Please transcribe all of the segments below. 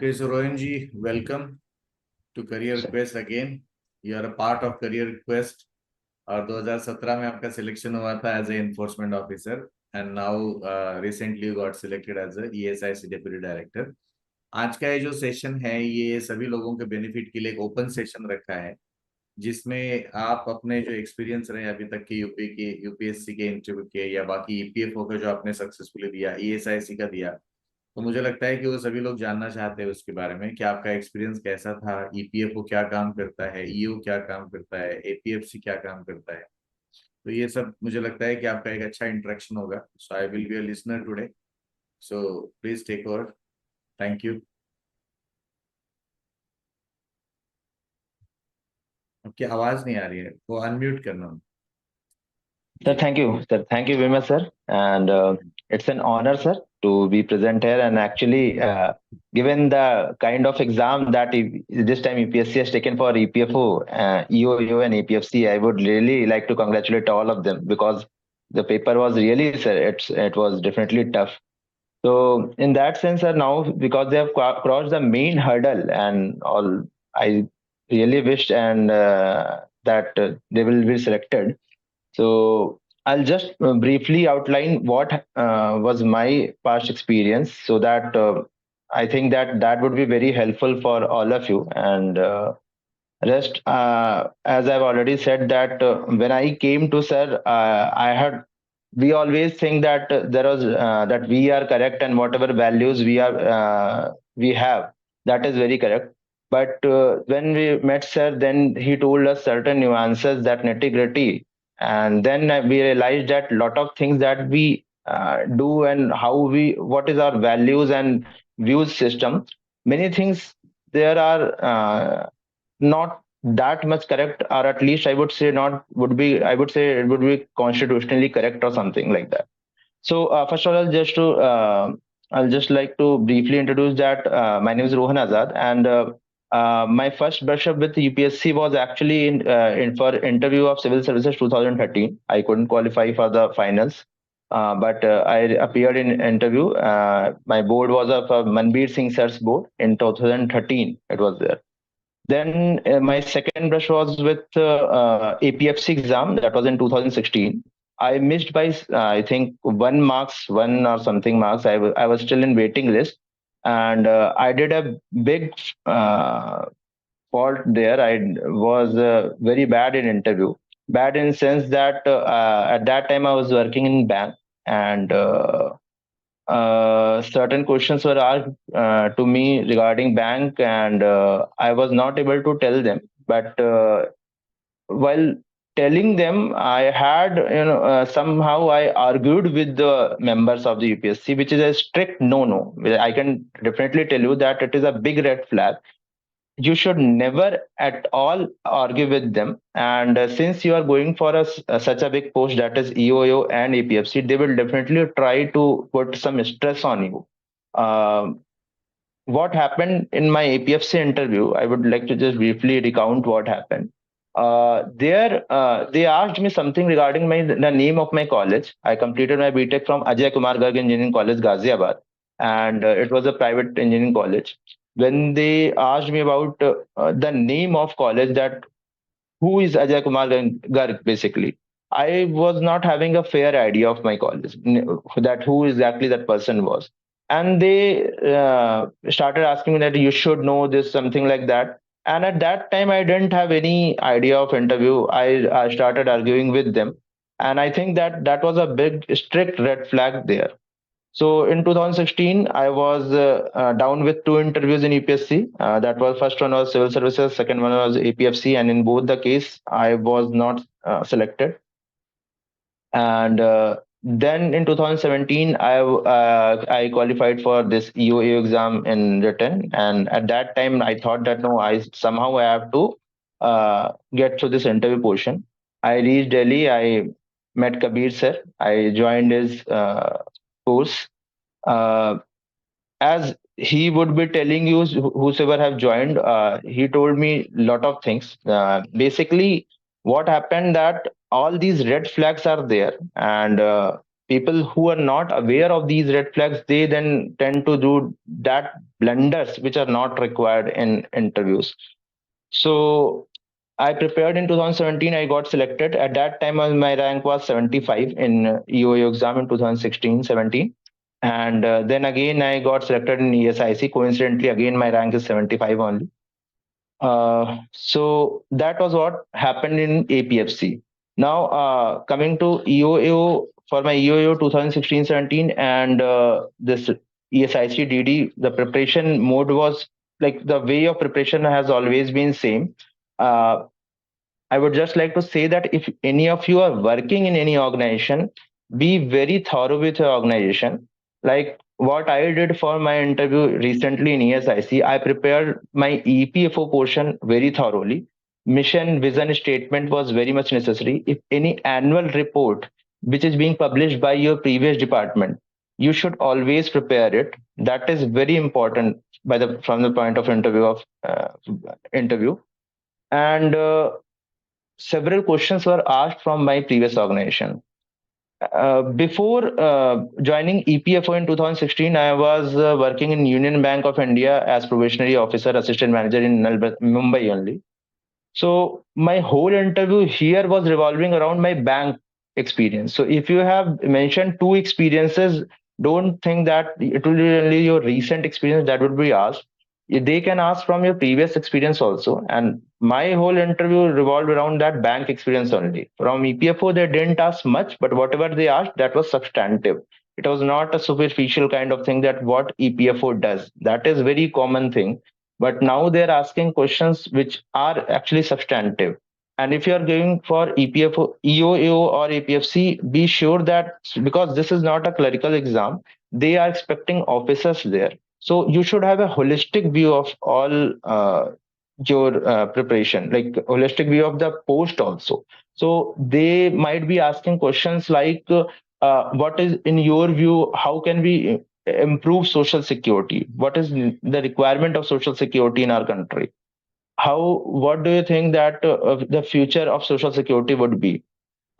Okay, so Rohanji, welcome to Career Quest again. You are a part of Career Quest. और 2017 में आपका selection हुआ था as a enforcement officer and now recently got selected as a ESIC deputy director. आज का ये जो session है ये सभी लोगों के बेनिफिट के लिए एक ओपन सेशन रखा है जिसमें आप अपने जो एक्सपीरियंस रहे अभी तक के यूपीएससी के इंटरव्यू के या बाकी ईपीएफओ का जो आपने सक्सेसफुली दिया, ईएसआईसी का दिया, तो मुझे लगता है कि वो सभी लोग जानना चाहते हैं उसके बारे में कि आपका एक्सपीरियंस कैसा था, ईपीएफओ क्या काम करता है, ईओ क्या काम करता है, एपीएफसी क्या काम करता है. तो ये सब मुझे लगता है कि आपका एक अच्छा इंटरेक्शन होगा. So I will be a listener today. So please take over. Thank you. आपकी आवाज नहीं आ रही है, वो अनम्यूट करना. Sir, thank you. Sir, thank you very much, sir. And it's an honor, sir, to be present here. And actually, given the kind of exam that this time UPSC has taken for EPFO, EOO, and APFC, I would really like to congratulate all of them because the paper was really, sir, it was definitely tough. So in that sense, sir, now because they have crossed the main hurdle and all, I really wished and that they will be selected. So I'll just briefly outline what was my past experience so that I think that would be very helpful for all of you. And rest, as I've already said that when I came to sir, we always think that there was that we are correct and whatever values we have, that is very correct. But when we met sir, then he told us certain nuances, that nitty gritty, and then we realized that lot of things that we do and what is our values and views system, many things there are not that much correct, or at least I would say not would be I would say it would be constitutionally correct or something like that. So first of all, I'll just like to briefly introduce that my name is Rohan Azad, and my first brush up with UPSC was actually in for interview of Civil Services 2013. I couldn't qualify for the finals, but I appeared in interview. My board was of Manbir Singh Sir's board in 2013. It was there. Then my second brush was with APFC exam, that was in 2016. I missed by I think 1 or something marks. I was still in waiting list, and I did a big fault there. I was very bad in interview. Bad in sense that at that time I was working in bank, and certain questions were asked to me regarding bank, and I was not able to tell them. But while telling them, I had, somehow I argued with the members of the UPSC, which is a strict no. I can definitely tell you that it is a big red flag. You should never at all argue with them. And since you are going for such a big post, that is EOO and APFC, they will definitely try to put some stress on you. What happened in my APFC interview, I would like to just briefly recount what happened. There, they asked me something regarding the name of my college. I completed my BTech from Ajay Kumar Garg Engineering College, Ghaziabad, and it was a private engineering college. When they asked me about the name of college, that who is Ajay Kumar Garg, basically, I was not having a fair idea of my college, that who exactly that person was. And they started asking me that you should know this, something like that. And at that time, I didn't have any idea of interview. I started arguing with them. And I think that was a big, strict red flag there. So in 2016, I was down with two interviews in UPSC. That was first one was civil services, second one was APFC, and in both the case, I was not selected. And then in 2017, I qualified for this EOA exam in written, and at that time, I thought that no, I somehow I have to get through this interview portion. I reached Delhi. I met Kabir sir. I joined his course. Uh, as he would be telling you, whosoever have joined, he told me lot of things. Basically, what happened that all these red flags are there, and people who are not aware of these red flags, they then tend to do that blunders which are not required in interviews. So I prepared in 2017. I got selected. At that time, my rank was 75 in EOU exam in 2016-17. And then again, I got selected in ESIC. Coincidentally, again, my rank is 75 only. So that was what happened in APFC. Now, coming to EOU, for my EOU 2016-17 and this ESIC DD, the preparation mode was like the way of preparation has always been same. I would just like to say that if any of you are working in any organization, be very thorough with your organization. Like what I did for my interview recently in ESIC, I prepared my EPFO portion very thoroughly. Mission vision statement was very much necessary. If any annual report which is being published by your previous department, you should always prepare it. That is very important by the from the point of interview. And several questions were asked from my previous organization. Before joining EPFO in 2016, I was working in Union Bank of India as probationary officer, assistant manager in Mumbai only. So my whole interview here was revolving around my bank experience. So if you have mentioned two experiences, don't think that it will be only your recent experience that would be asked. They can ask from your previous experience also. And my whole interview revolved around that bank experience only. From EPFO, they didn't ask much, but whatever they asked, that was substantive. It was not a superficial kind of thing that what EPFO does. That is very common thing, but now they're asking questions which are actually substantive. And if you are going for EPFO, EOAO or APFC, be sure that because this is not a clerical exam, they are expecting officers there. So you should have a holistic view of all your preparation, like holistic view of the post also. So they might be asking questions like, what is in your view, how can we improve social security? What is the requirement of social security in our country? What do you think that the future of social security would be?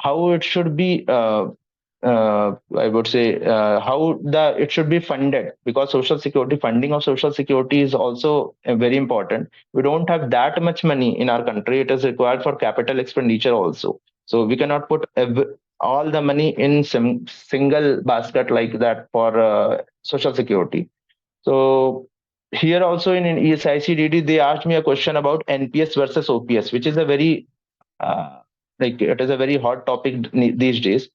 How it should be, I would say, how it should be funded, because social security, funding of social security is also very important. We don't have that much money in our country. It is required for capital expenditure also. So we cannot put all the money in some single basket like that for social security. So here also in ESICDD, they asked me a question about NPS versus OPS, which is a very like it is a very hot topic these days.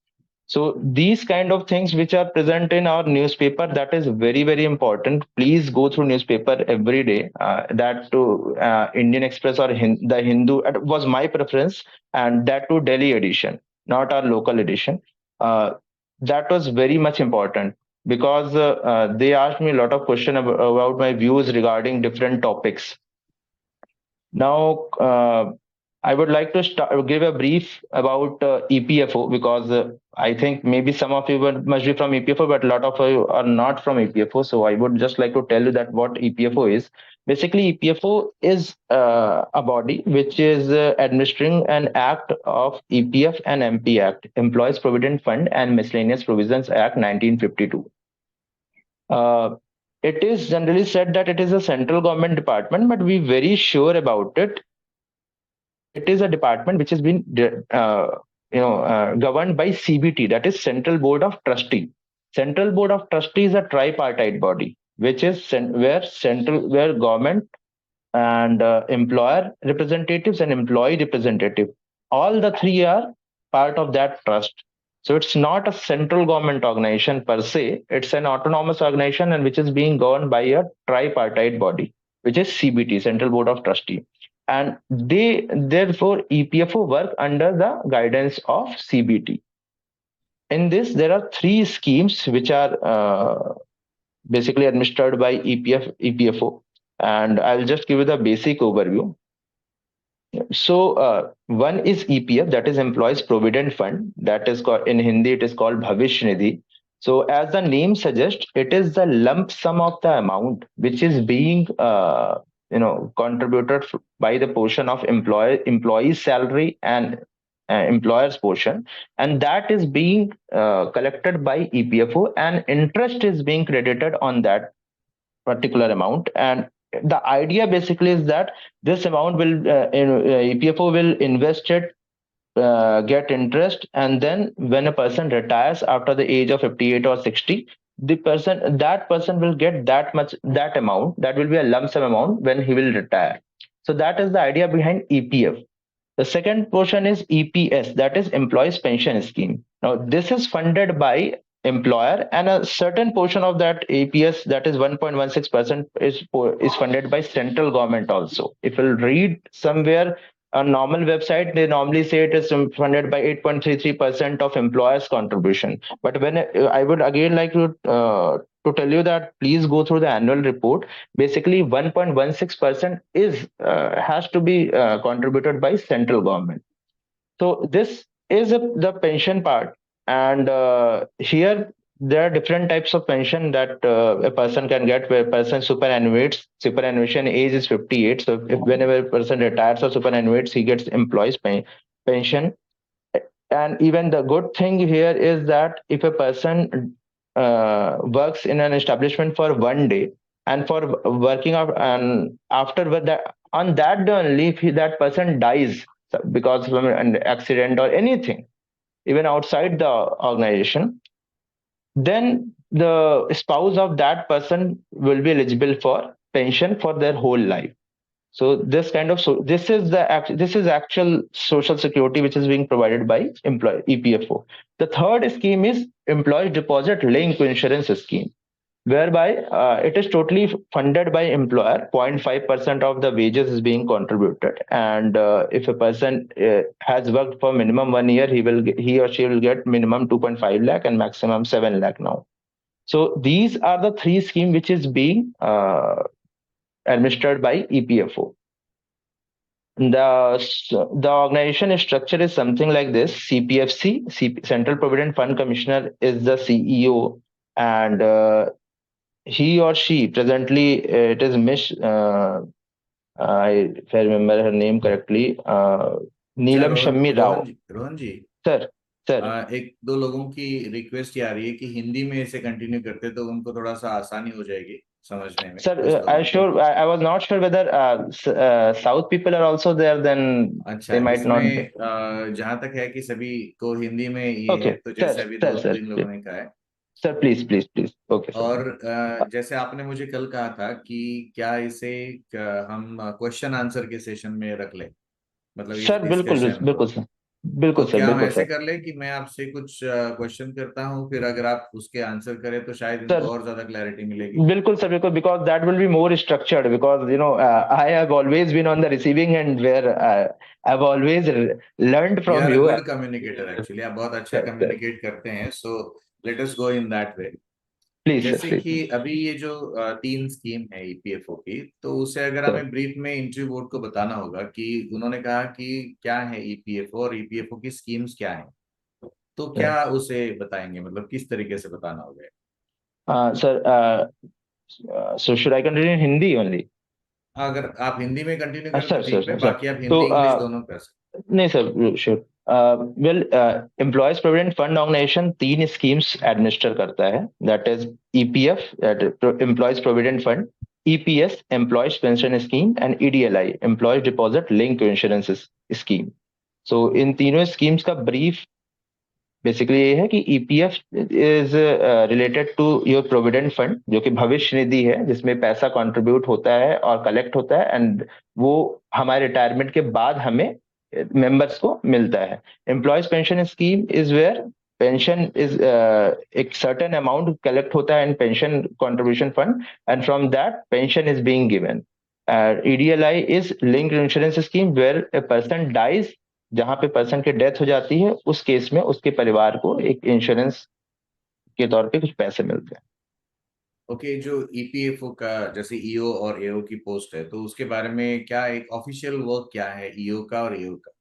So these kind of things which are present in our newspaper, that is very, very important. Please go through newspaper every day. That to Indian Express or the Hindu was my preference, and that to Delhi edition, not our local edition. That was very much important because they asked me a lot of questions about my views regarding different topics. Now, I would like to give a brief about EPFO because I think maybe some of you must be from EPFO, but a lot of you are not from EPFO. So I would just like to tell you that what EPFO is. Basically, EPFO is a body which is administering an act of EPF and MP Act, Employees Provident Fund and Miscellaneous Provisions Act 1952. It is generally said that it is a central government department, but we're very sure about it. It is a department which has been governed by CBT, that is Central Board of Trustee. Central Board of Trustee is a tripartite body, which is where government and employer representatives and employee representative, all the three are part of that trust. So it's not a central government organization per se, it's an autonomous organization and which is being governed by a tripartite body, which is CBT, Central Board of Trustee. And they therefore EPFO work under the guidance of CBT. In this, there are three schemes which are basically administered by EPFO, and I'll just give you the basic overview. So one is EPF, that is Employees Provident Fund, that is called in Hindi it is called Bhavish Nidhi. So as the name suggests, it is the lump sum of the amount which is being contributed by the portion of employee's salary and employer's portion, and that is being collected by EPFO, and interest is being credited on that particular amount. And the idea basically is that this amount will EPFO will invest it, get interest, and then when a person retires after the age of 58 or 60, that person will get that amount, that will be a lump sum amount when he will retire. So that is the idea behind EPF. The second portion is EPS, that is Employees Pension Scheme. Now, this is funded by employer, and a certain portion of that EPS, that is 1.16%, is funded by central government also. If you'll read somewhere a normal website, they normally say it is funded by 8.33% of employers' contribution. But when I would again like to tell you that please go through the annual report. Basically, 1.16% is has to be contributed by central government. So this is the pension part, and here there are different types of pension that a person can get. Where a person superannuation age is 58. So if whenever a person retires or superannuates, he gets employees pension. And even the good thing here is that if a person works in an establishment for 1 day, and for working out, and after that, on that day only, if that person dies because of an accident or anything, even outside the organization, then the spouse of that person will be eligible for pension for their whole life. So this is actual social security which is being provided by employee EPFO. The third scheme is Employee Deposit Linked Insurance Scheme, whereby it is totally funded by employer. 0.5% of the wages is being contributed, and if a person has worked for minimum 1 year, he or she will get minimum 2.5 lakh and maximum 7 lakh now. So these are the three schemes which is being administered by EPFO. The organization structure is something like this: CPFC, Central Provident Fund Commissioner, is the CEO, and he or she presently, it is Miss, if I remember her name correctly, Neelam Shammi Rao. Rohan ji, Sir, sir. एक दो लोगों की request ये आ रही है कि हिंदी में इसे कंटिन्यू करते तो उनको थोड़ा सा आसानी हो जाएगी समझने में. Sir, I was not sure whether South people are also there. Then अच्छा, they might not. जहाँ तक है कि सभी को हिंदी में ये Okay, है, तो जैसे अभी दो तीन लोगों ने कहा है. Sir, please. Okay, sir. और जैसे आपने मुझे कल कहा था कि क्या इसे हम क्वेश्चन आंसर के सेशन में रख लें, मतलब सर बिल्कुल सर, बिल्कुल तो सर, क्या हम बिल्कुल ऐसे सर. कर ले कि मैं आपसे कुछ क्वेश्चन करता हूँ, फिर अगर आप उसके आंसर करें तो शायद इनको और ज्यादा क्लैरिटी मिलेगी. बिल्कुल सर, बिल्कुल, because that will be more structured, because I have always been on the receiving end where I've always learned from you. You are a good communicator actually. आप बहुत अच्छा communicate करते हैं. So let us go in that way. Please, जैसे sir, कि अभी ये जो 3 स्कीम है EPFO की, तो उसे अगर हमें ब्रीफ में इंटरव्यू बोर्ड को बताना होगा कि उन्होंने कहा कि क्या है EPFO और EPFO की स्कीम्स क्या हैं, तो क्या उसे बताएंगे, मतलब किस तरीके से बताना होगा? Sir, so should I continue in Hindi only? अगर आप हिंदी में कंटिन्यू करें तो ठीक है, सर, बाकी आप हिंदी इंग्लिश दोनों कर सकते. नहीं sir, sure. Well, employees provident fund organisation 3 schemes administer करता है. That is EPF, employees provident fund, EPS, employees pension scheme, and EDLI, employees deposit link insurance scheme. So इन तीनों स्कीम्स का ब्रीफ बेसिकली ये है कि EPF is related to your provident fund, जो कि भविष्य निधि है, जिसमें पैसा कंट्रीब्यूट होता है और कलेक्ट होता है, एंड वो हमारे रिटायरमेंट के बाद हमें मेंबर्स को मिलता है. Employees pension scheme is where pension is एक सर्टेन अमाउंट कलेक्ट होता है in pension contribution fund, and from that pension is being given. EDLI is linked insurance scheme where a person dies, जहां पे person की death हो जाती है, उस केस में उसके परिवार को एक इंश्योरेंस के तौर पे कुछ पैसे मिलते हैं. ओके, जो EPFO का जैसे EO और AO की पोस्ट है, तो उसके बारे में क्या एक ऑफिशियल वर्क क्या है EO का और AO का?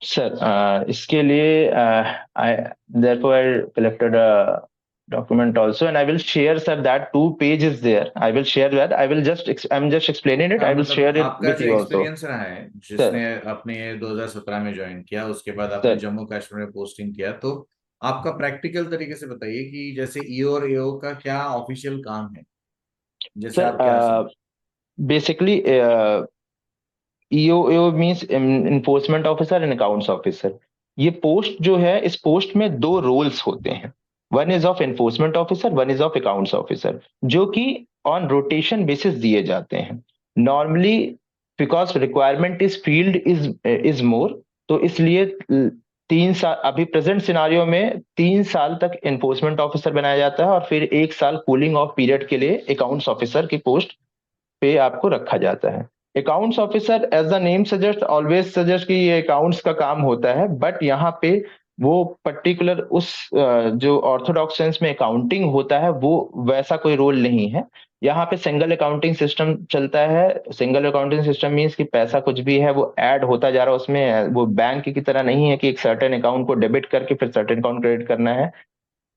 सर, इसके लिए I therefore I collected document also, and I will share, sir, that 2 page is there. I will share that. I'm just explaining it. हाँ, I will share it आपका with जो you also. Experience रहा है, Sir, जिसने अपने 2017 में join किया, उसके बाद आपने sir, जम्मू कश्मीर में पोस्टिंग किया, तो आपका प्रैक्टिकल तरीके से बताइए कि जैसे ईओ और एओ का क्या ऑफिशियल काम है, जैसे sir, आप क्या समझ। basically, EO means enforcement officer and accounts officer. ये पोस्ट जो है, इस पोस्ट में 2 रोल्स होते हैं। One is of enforcement officer, one is of accounts officer, जो कि ऑन रोटेशन बेसिस दिए जाते हैं normally, because requirement is field is more. तो इसलिए 3 साल, अभी प्रेजेंट सिनारियो में 3 साल तक इन्फोर्समेंट ऑफिसर बनाया जाता है और फिर 1 साल कूलिंग ऑफ पीरियड के लिए अकाउंट्स ऑफिसर की पोस्ट पे आपको रखा जाता है। Accounts officer, as the name suggest, always suggest कि ये अकाउंट्स का काम होता है, बट यहाँ पे वो पर्टिकुलर उस जो ऑर्थोडॉक्स सेंस में अकाउंटिंग होता है वो वैसा कोई रोल नहीं है। यहाँ पे सिंगल अकाउंटिंग सिस्टम चलता है। सिंगल अकाउंटिंग सिस्टम मीन्स कि पैसा कुछ भी है वो ऐड होता जा रहा है उसमें। वो बैंक की तरह नहीं है कि एक सर्टेन अकाउंट को डेबिट करके फिर सर्टेन अकाउंट क्रेडिट करना है।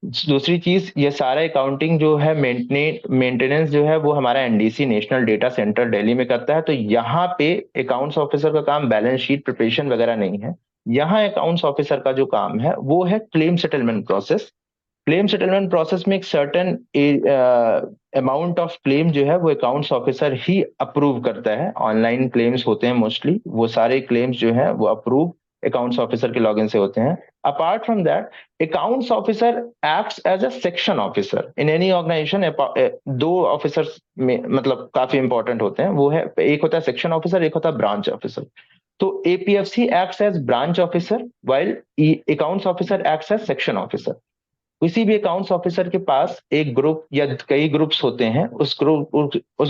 दूसरी चीज, ये सारा अकाउंटिंग जो है, मेंटेनेंस जो है वो हमारा NDC, national data centre, Delhi में करता है। तो यहाँ पे अकाउंट्स ऑफिसर का काम बैलेंस शीट प्रिपरेशन वगैरह नहीं है। यहाँ अकाउंट्स ऑफिसर का जो काम है वो है claim settlement process. Claim settlement process में एक सर्टेन अमाउंट ऑफ क्लेम जो है वो अकाउंट्स ऑफिसर ही अप्रूव करता है। ऑनलाइन क्लेम्स होते हैं मोस्टली, वो सारे क्लेम्स जो है वो अप्रूव अकाउंट्स ऑफिसर के लॉगिन से होते हैं। Apart from that, accounts officer acts as a section officer in any organisation. 2 officers में मतलब काफी इंपॉर्टेंट होते हैं, वो है, एक होता है सेक्शन ऑफिसर, एक होता है ब्रांच ऑफिसर। तो APFC acts as branch officer while accounts officer acts as section officer. किसी भी अकाउंट्स ऑफिसर के पास एक ग्रुप या कई ग्रुप्स होते हैं। उस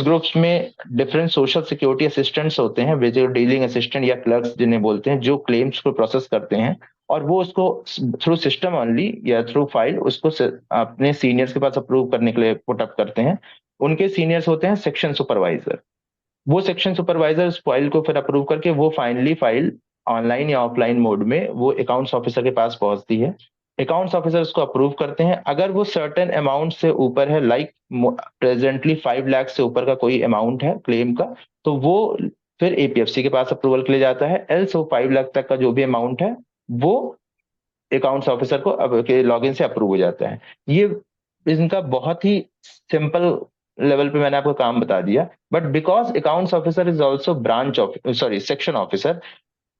ग्रुप्स में डिफरेंट सोशल सिक्योरिटी असिस्टेंट्स होते हैं, जो डीलिंग असिस्टेंट या क्लर्क्स जिन्हें बोलते हैं, जो क्लेम्स को प्रोसेस करते हैं और वो उसको थ्रू सिस्टम ओनली या थ्रू फाइल उसको अपने सीनियर्स के पास अप्रूव करने के लिए पुट अप करते हैं। उनके सीनियर्स होते हैं सेक्शन सुपरवाइजर। वो सेक्शन सुपरवाइजर उस फाइल को फिर अप्रूव करके वो फाइनली फाइल ऑनलाइन या ऑफलाइन मोड में वो अकाउंट्स ऑफिसर के पास पहुंचती है। अकाउंट्स ऑफिसर उसको अप्रूव करते हैं। अगर वो सर्टेन अमाउंट से ऊपर है, लाइक प्रेजेंटली 5 लाख से ऊपर का कोई अमाउंट है क्लेम का, तो वो फिर एपीएफसी के पास अप्रूवल के लिए जाता है। एल्स वो 5 लाख तक का जो भी अमाउंट है वो अकाउंट्स ऑफिसर को के लॉगिन से अप्रूव हो जाता है। ये इनका बहुत ही सिंपल लेवल पे मैंने आपको काम बता दिया। But because accounts officer is also branch of sorry section officer,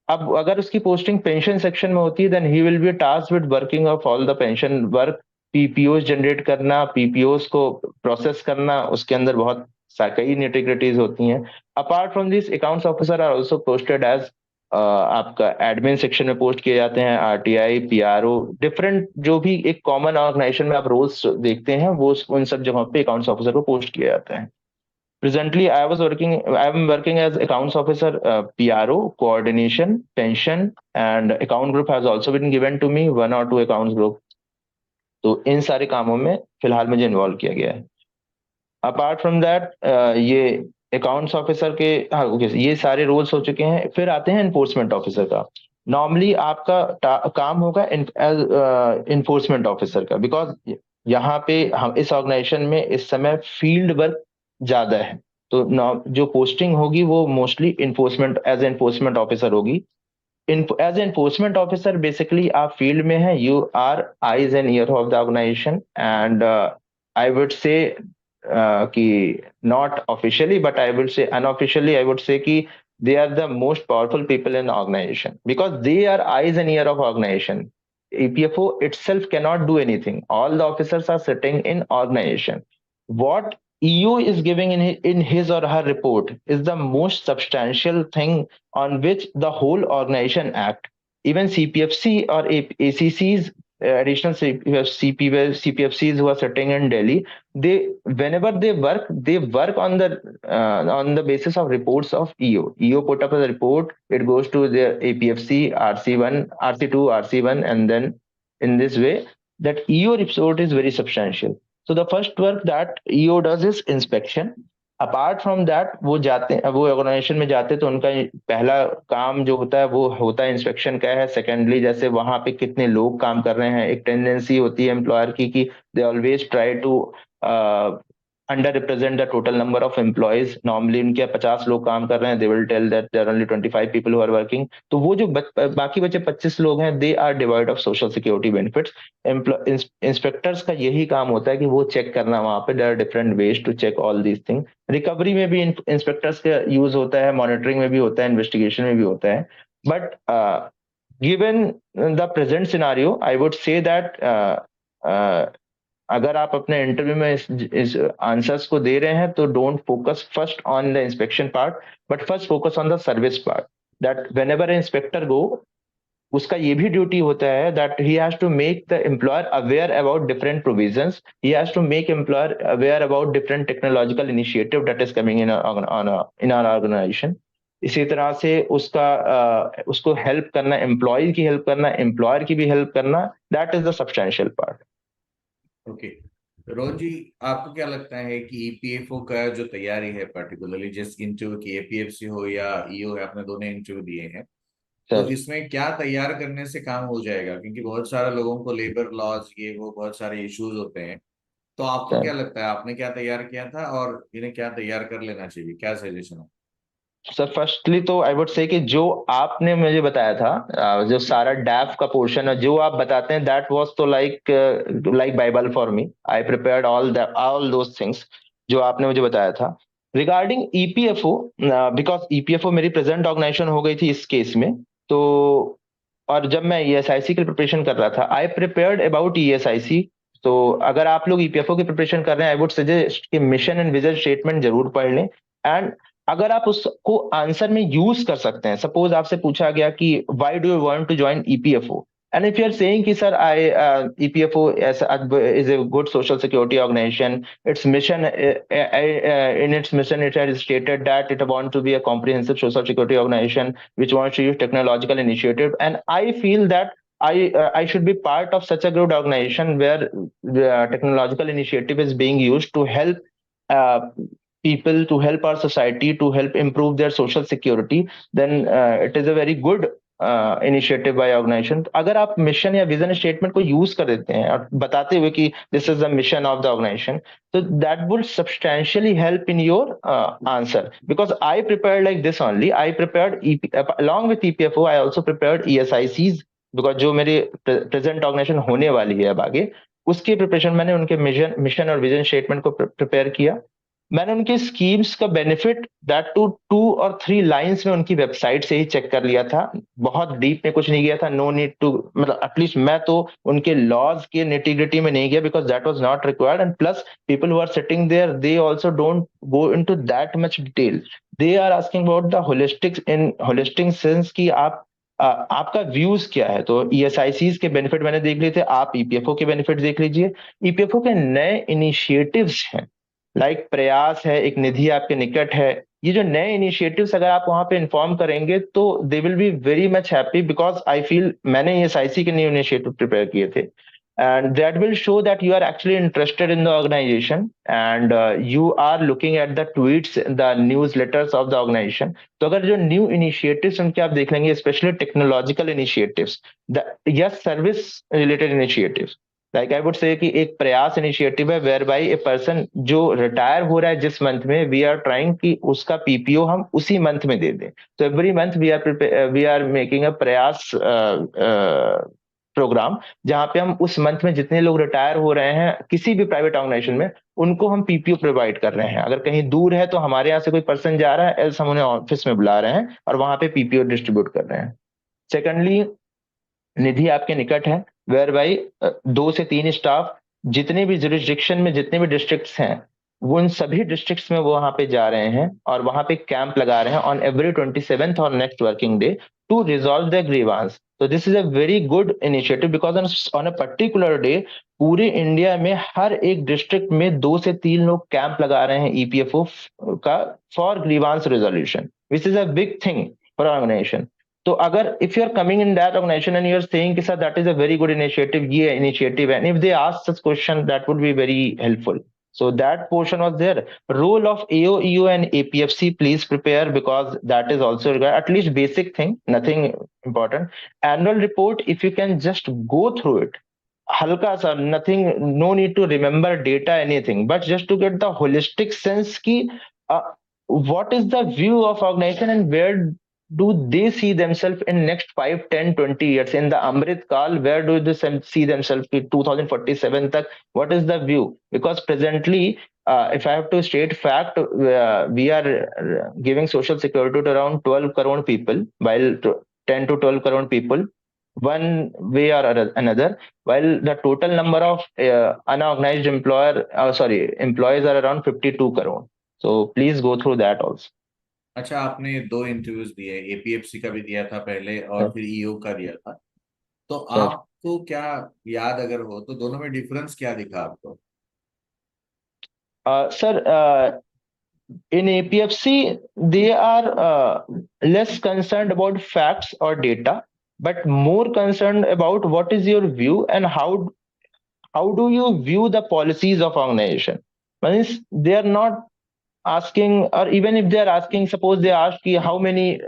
अब अगर उसकी पोस्टिंग पेंशन सेक्शन में होती है then he will be tasked with working of all the pension work, PPOs generate करना, पीपीओस को प्रोसेस करना, उसके अंदर बहुत कई निटिग्रिटीज होती हैं। Apart from this, accounts officer are also posted as आपका एडमिन सेक्शन में पोस्ट किए जाते हैं, आरटीआई, पीआरओ, डिफरेंट जो भी एक कॉमन ऑर्गेनाइजेशन में आप रोल्स देखते हैं वो उन सब जगहों पे अकाउंट्स ऑफिसर को पोस्ट किया जाता है। Presently, I am working as accounts officer, PRO, coordination, pension, and account group has also been given to me, 1 or 2 accounts group. तो इन सारे कामों में फिलहाल मुझे इन्वॉल्व किया गया है। अपार्ट फ्रॉम दैट, ये अकाउंट्स ऑफिसर के, हाँ ओके, ये सारे रोल्स हो चुके हैं। फिर आते हैं इन्फोर्समेंट ऑफिसर का। नॉर्मली आपका काम होगा इन्फोर्समेंट ऑफिसर का, बिकॉज यहाँ पे हम इस ऑर्गेनाइजेशन में इस समय फील्ड वर्क ज्यादा है। तो जो पोस्टिंग होगी वो मोस्टली इन्फोर्समेंट ऑफिसर होगी। एज एनफोर्समेंट ऑफिसर बेसिकली आप फील्ड में है, you are eyes and ear of the organisation, and I would say कि not officially but I would say unofficially I would say कि they are the most powerful people in the organization because they are eyes and ear of organization. EPFO itself cannot do anything. All the officers are sitting in organization. What EU is giving in his or her report is the most substantial thing on which the whole organization act. Even CPFC or ACCs, additional CPFCs who are sitting in Delhi, they whenever they work on the basis of reports of EO put up a report, it goes to their APFC, RC1, RC2, RC1, and then in this way that EO report is very substantial. So the first work that EO does is inspection. Apart from that वो जाते हैं, वो organisation में जाते हैं तो उनका पहला काम जो होता है वो होता है इंस्पेक्शन का है। सेकेंडली जैसे वहां पे कितने लोग काम कर रहे हैं, एक टेंडेंसी होती है एम्प्लॉयर की कि they always try to under represent the total number of employees. Normally उनके 50 लोग काम कर रहे हैं, they will tell that there only 25 people who are working. तो वो जो बाकी बचे 25 लोग हैं, they are devoid of social security benefits. Inspectors का यही काम होता है कि वो चेक करना, वहां पे there are different ways to check all these thing. Recovery में भी इंस्पेक्टर्स का यूज होता है, मॉनिटरिंग में भी होता है, इन्वेस्टिगेशन में भी होता है। But given the present scenario I would say that अगर आप अपने इंटरव्यू में इस आंसर्स को दे रहे हैं तो don't focus first on the inspection part, but first focus on the service part. That whenever inspector go, उसका ये भी ड्यूटी होता है that he has to make the employer aware about different provisions, he has to make employer aware about different technological initiative that is coming in in our organisation. इसी तरह से उसको help करना, एम्प्लॉय की help करना, employer की भी help करना, that is the substantial part. Okay, Rohan ji, आपको क्या लगता है कि ईपीएफओ का जो तैयारी है, पर्टिकुलरली जिस इंटरव्यू की एपीएफसी हो या ईओ है, आपने दोनों इंटरव्यू दिए हैं, तो सर इसमें क्या तैयार करने से काम हो जाएगा? क्योंकि बहुत सारे लोगों को लेबर लॉज ये वो बहुत सारे इश्यूज होते हैं। तो आपको क्या सर लगता है, आपने क्या तैयार किया था और इन्हें क्या तैयार कर लेना चाहिए, क्या सजेशन है? सर फर्स्टली तो आई वुड से कि जो आपने मुझे बताया था, जो सारा डैफ का पोर्शन है जो आप बताते हैं, दैट वाज तो like like Bible for me. I prepared all those things जो आपने मुझे बताया था रिगार्डिंग ईपीएफओ। बिकॉज ईपीएफओ मेरी प्रेजेंट ऑर्गेनाइजेशन हो गई थी इस केस में। तो और जब मैं ईएसआईसी की प्रिपरेशन कर रहा था, आई प्रिपेयर्ड अबाउट ईएसआईसी। तो अगर आप लोग ईपीएफओ की प्रिपरेशन कर रहे हैं, आई वुड सजेस्ट कि मिशन एंड विजन स्टेटमेंट जरूर पढ़ लें। एंड अगर आप उसको आंसर में यूज कर सकते हैं, सपोज आपसे पूछा गया कि why do you want to join EPFO, and if you are saying कि sir I EPFO is a good social security organization, its mission in its mission it has stated that it want to be a comprehensive social security organization which wants to use technological initiative, and I feel that I should be part of such a good organization where the technological initiative is being used to help uh, people, to help our society, to help improve their social security, then it is a very good initiative by organisation. अगर आप mission या vision statement को use कर देते हैं और बताते हुए कि this is the mission of the organisation, तो that would substantially help in your answer. Because I prepared like this only, I prepared along with EPFO, I also prepared ईएसआईसीज। बिकॉज जो मेरी प्रेजेंट ऑर्गेनाइजेशन होने वाली है अब आगे, उसकी प्रिपरेशन मैंने उनके मिशन और विजन स्टेटमेंट को प्रिपेयर किया। मैंने उनके स्कीम्स का बेनिफिट दैट टू 2 और 3 लाइंस में उनकी वेबसाइट से ही चेक कर लिया था। बहुत डीप में कुछ नहीं गया था, नो नीड टू, मतलब एटलीस्ट मैं तो उनके लॉज के निटिग्रिटी में नहीं गया, because that was not required. And plus people who are sitting there, they also don't go into that much detail. They are asking about the holistic sense कि आप आपका व्यूज क्या है। तो ईएसआईसीज के बेनिफिट मैंने देख लिए थे, आप ईपीएफओ के बेनिफिट देख लीजिए। ईपीएफओ के नए इनिशिएटिव्स हैं, लाइक प्रयास है, एक निधि आपके निकट है। ये जो नए इनिशिएटिव्स अगर आप वहां पे इन्फॉर्म करेंगे तो they will be very much happy, because I feel मैंने ये एसआईसी के न्यू इनिशिएटिव प्रिपेयर किए थे, and that will show that you are actually interested in the organization, and you are looking at the tweets, the newsletters of the organization। तो अगर जो new initiatives उनके आप देख लेंगे, स्पेशली टेक्नोलॉजिकल इनिशिएटिव्स या service related initiatives, like I would say कि एक प्रयास इनिशिएटिव है वेयर बाई ए पर्सन जो रिटायर हो रहा है जिस मंथ में, वी आर ट्राइंग कि उसका पीपीओ हम उसी मंथ में दे दें। तो every month we are making a Prayas programme, जहां पे हम उस मंथ में जितने लोग रिटायर हो रहे हैं किसी भी प्राइवेट ऑर्गेनाइजेशन में, उनको हम पीपीओ प्रोवाइड कर रहे हैं। अगर कहीं दूर है तो हमारे यहाँ से कोई पर्सन जा रहा है, एल्स हम उन्हें ऑफिस में बुला रहे हैं और वहां पे पीपीओ डिस्ट्रीब्यूट कर रहे हैं। सेकंडली, निधि आपके निकट है, वेयर बाई 2 से 3 स्टाफ जितने भी जुरिस्डिक्शन में जितने भी डिस्ट्रिक्ट्स हैं, वो उन सभी डिस्ट्रिक्ट्स में वो वहां पे जा रहे हैं और वहां पे कैंप लगा रहे हैं ऑन एवरी 27th और next working day to resolve the grievance. तो this is a very good initiative, because on a particular day पूरे इंडिया में हर एक डिस्ट्रिक्ट में 2 से 3 लोग कैंप लगा रहे हैं ईपीएफओ का for grievance resolution, which is a big thing for organisation. तो अगर if you are coming in that organisation and you are saying कि sir that is a very good initiative, ये इनिशिएटिव है, and if they ask such question that would be very helpful. So that portion was there. Role of AO, EO, and APFC, please prepare because that is also required. At least basic thing, nothing important. Annual report, if you can just go through it, halka sa, nothing, no need to remember data, anything, but just to get the holistic sense ki, uh, what is the view of organization and where do they see themselves in next 5, 10, 20 years in the Amrit Kal, where do they see themselves in 2047 tak, what is the view? Because presently, if I have to state fact, we are giving social security to around 12 crore people, while 10 to 12 crore people, one way or another, while the total number of unorganized employees are around 52 crore. So please go through that also. अच्छा, आपने दो interviews दिए, APFC का भी दिया था पहले और सर, फिर ईओ का दिया था, तो सर, आपको क्या याद अगर हो तो दोनों में डिफरेंस क्या दिखा आपको? sir, in APFC, they are less concerned about facts or data, but more concerned about what is your view and how do you view the policies of organization. Means they are not asking, or even if they are asking, suppose they ask ki how many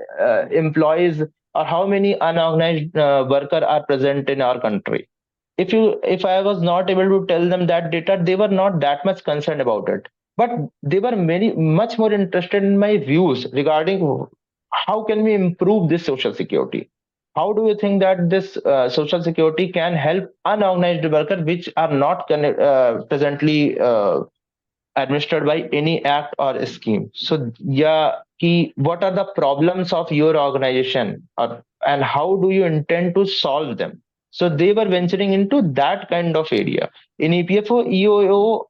employees or how many unorganized worker are present in our country. If I was not able to tell them that data, they were not that much concerned about it, but they were much more interested in my views regarding how can we improve this social security. How do you think that this social security can help unorganized workers which are not presently administered by any act or scheme? So yeah, what are the problems of your organization, and how do you intend to solve them? So they were venturing into that kind of area. In EPFO, EOO,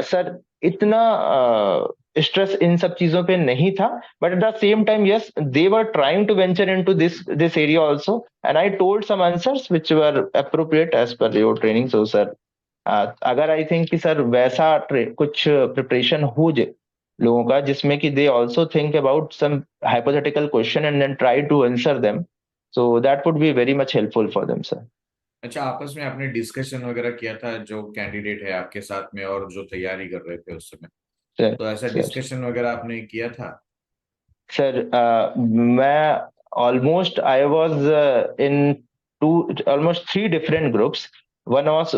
sir, इतना stress इन सब चीजों पे नहीं था, but at the same time, yes, they were trying to venture into this area also, and I told some answers which were appropriate as per your training. So sir, अगर आई think कि sir वैसा कुछ preparation हो जाए लोगों का जिसमें कि they also think about some hypothetical question and then try to answer them, so that would be very much helpful for them sir. अच्छा, आपस में आपने डिस्कशन वगैरह किया था जो कैंडिडेट है आपके साथ में और जो तैयारी कर रहे थे उस समय, सर, तो ऐसा सर, डिस्कशन वगैरह आपने किया था? सर, मैं almost I was in two almost three different groups. One was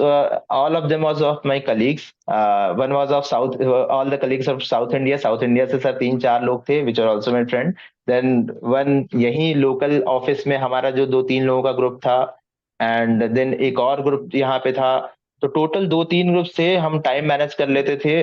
all of them was of my colleagues. One was of South, all the colleagues of South India. South India से sir 3-4 लोग थे which are also my friend. Then one यही local office में हमारा जो 2-3 लोगों का group था, एंड देन एक और ग्रुप यहाँ पे था. तो टोटल 2-3 ग्रुप से हम टाइम मैनेज कर लेते थे.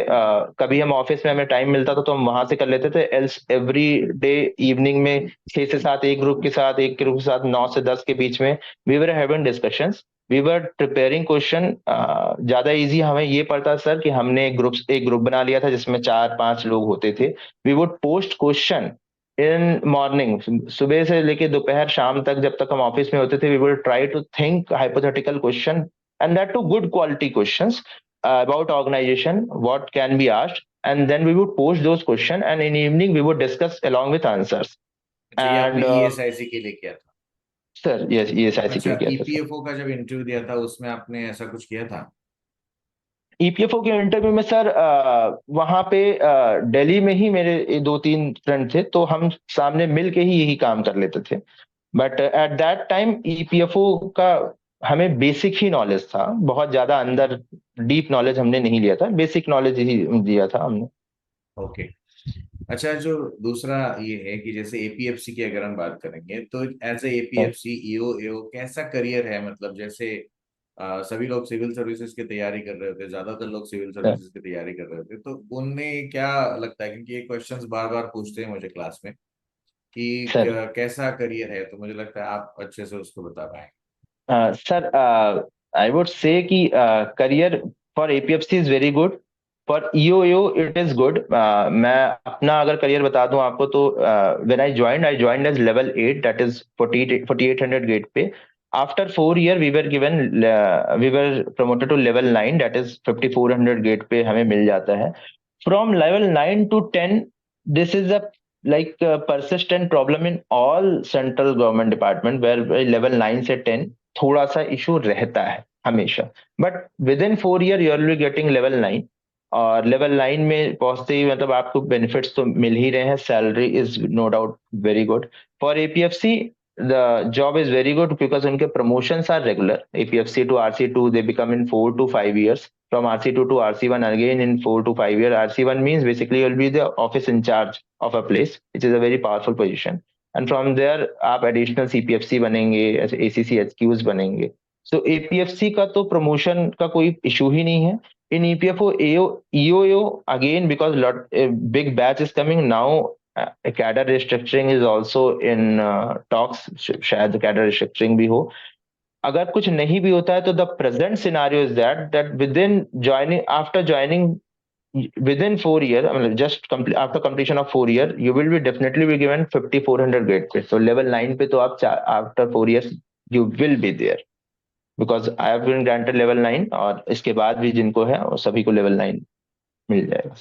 कभी हम ऑफिस में हमें टाइम मिलता था तो हम वहां से कर लेते थे, एल्स एवरी डे इवनिंग में 6 से 7 एक ग्रुप के साथ, एक ग्रुप के साथ 9 से 10 के बीच में we were having discussions, we were preparing question. ज्यादा इजी हमें ये पड़ता सर कि हमने एक ग्रुप बना लिया था जिसमें 4-5 लोग होते थे. We would post question in morning, सुबह से लेके दोपहर शाम तक जब तक हम ऑफिस में होते थे. We will try to think hypothetical question and that too good quality questions about organization, what can be asked, and then we would post those questions, and in evening we would discuss along with answers. अच्छा, ये And आपने ESIC के लिए किया था? Sir yes, ये ऐसे अच्छा, के किया था सर. ईपीएफओ का जब इंटरव्यू दिया था उसमें आपने ऐसा कुछ किया था? ईपीएफओ के इंटरव्यू में सर वहां पे दिल्ली में ही मेरे 2-3 फ्रेंड थे, तो हम सामने मिल के ही यही काम कर लेते थे. But at that time EPFO का हमें बेसिक ही नॉलेज था, बहुत ज्यादा अंदर डीप नॉलेज हमने नहीं लिया था, बेसिक नॉलेज ही दिया था हमने. ओके. अच्छा, जो दूसरा ये है कि जैसे एपीएफसी की अगर हम बात करेंगे तो एज ए एपीएफसी ईओ एओ कैसा करियर है? मतलब जैसे सभी लोग सिविल सर्विसेज की तैयारी कर रहे होते, ज्यादातर लोग सिविल सर, सर्विसेज की तैयारी कर रहे होते, तो उनमें क्या लगता है, क्योंकि ये क्वेश्चंस बार बार पूछते हैं मुझे क्लास में कि सर, कैसा करियर है, तो मुझे लगता है आप अच्छे से उसको बता पाएंगे. सर, आई वुड से कि career for APFC is very good, for EO it is good. मैं अपना अगर करियर बता दूं आपको तो when I joined as level 8, that is 4800 grade pay. After 4 year we were promoted to level 9, that is 5400 grade pay हमें मिल जाता है. From level 9 to 10, this is a like a persistent problem in all central government department where level 9 से 10 थोड़ा सा issue रहता है हमेशा. But with in 4 year you will be getting level 9. और लेवल 9 में पहुंचते ही मतलब आपको बेनिफिट्स तो मिल ही रहे हैं. Salary is no doubt very good for APFC. The job is very good because उनके promotions are regular. APFC to RC2 they become in 4 to 5 years. From RC2 to RC1 again in 4 to 5 years. RC1 means basically you'll be the office in charge of a place, which is a very powerful position. And from there आप additional CPFC बनेंगे, ACC HQs बनेंगे. So APFC का तो promotion का कोई issue ही नहीं है. In EPFO, EOO again because a big batch is coming now. Cadre restructuring is also in talks. शायद cadre restructuring भी हो. अगर कुछ नहीं भी होता है तो the present scenario is that within joining after joining within 4 years, I mean just after completion of 4 years, you will be definitely be given 5400 grade पे. So level 9 पे तो आप after 4 years you will be there because I have been granted level 9 और इसके बाद भी जिनको है वो सभी को level 9 मिल जाएगा.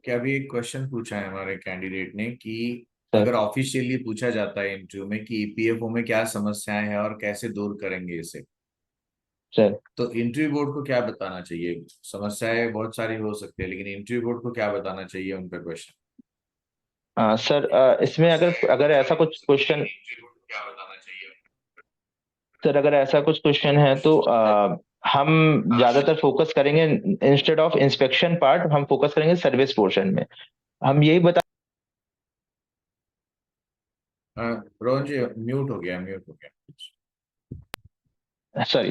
क्या अभी एक क्वेश्चन पूछा है हमारे कैंडिडेट ने कि सर अगर ऑफिशियली पूछा जाता है इंटरव्यू में कि ईपीएफओ में क्या समस्याएं हैं और कैसे दूर करेंगे इसे, सर तो इंटरव्यू बोर्ड को क्या बताना चाहिए? समस्याएं बहुत सारी हो सकती है, लेकिन इंटरव्यू बोर्ड को क्या बताना चाहिए उनका क्वेश्चन? सर इसमें अगर अगर ऐसा कुछ क्वेश्चन क्या बताना चाहिए? सर अगर ऐसा कुछ क्वेश्चन है तो हम ज्यादातर फोकस करेंगे इंस्टेड ऑफ इंस्पेक्शन पार्ट हम फोकस करेंगे सर्विस पोर्शन में. हम यही बता रोहन जी म्यूट हो गया. सॉरी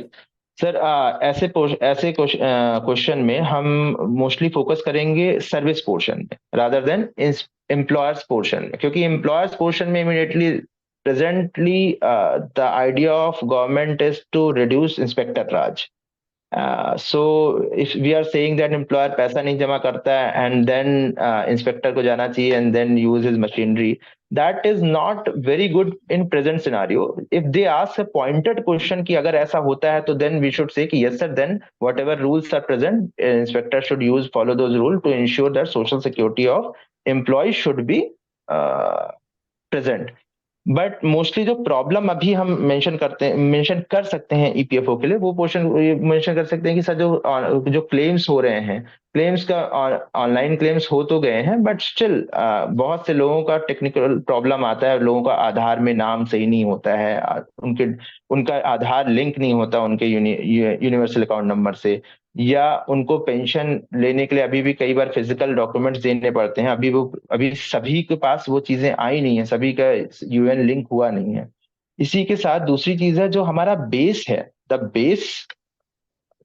सर ऐसे क्वेश्चन में हम मोस्टली फोकस करेंगे सर्विस पोर्शन में रादर देन एम्प्लॉयर्स पोर्शन में, क्योंकि एम्प्लॉयर्स पोर्शन में immediately presently the idea of government is to reduce inspector raj. So if we are saying that employer पैसा नहीं जमा करता है and then इंस्पेक्टर को जाना चाहिए and then use his machinery, that is not very good in present scenario. If they ask a pointed question कि अगर ऐसा होता है तो then we should say कि yes sir, then whatever rules are present, inspector should follow those rules to ensure that social security of employees should be present. But mostly जो problem अभी हम मेंशन कर सकते हैं ईपीएफओ के लिए वो पोर्शन मेंशन कर सकते हैं कि सर जो क्लेम्स हो रहे हैं, क्लेम्स का ऑनलाइन क्लेम्स हो तो गए हैं बट स्टिल बहुत से लोगों का टेक्निकल प्रॉब्लम आता है. लोगों का आधार में नाम सही नहीं होता है, उनका आधार लिंक नहीं होता उनके यूनिवर्सल अकाउंट नंबर से, या उनको पेंशन लेने के लिए अभी भी कई बार फिजिकल डॉक्यूमेंट्स देने पड़ते हैं. अभी सभी के पास वो चीजें आई नहीं है, सभी का यूएन लिंक हुआ नहीं है. इसी के साथ दूसरी चीज है जो हमारा बेस है,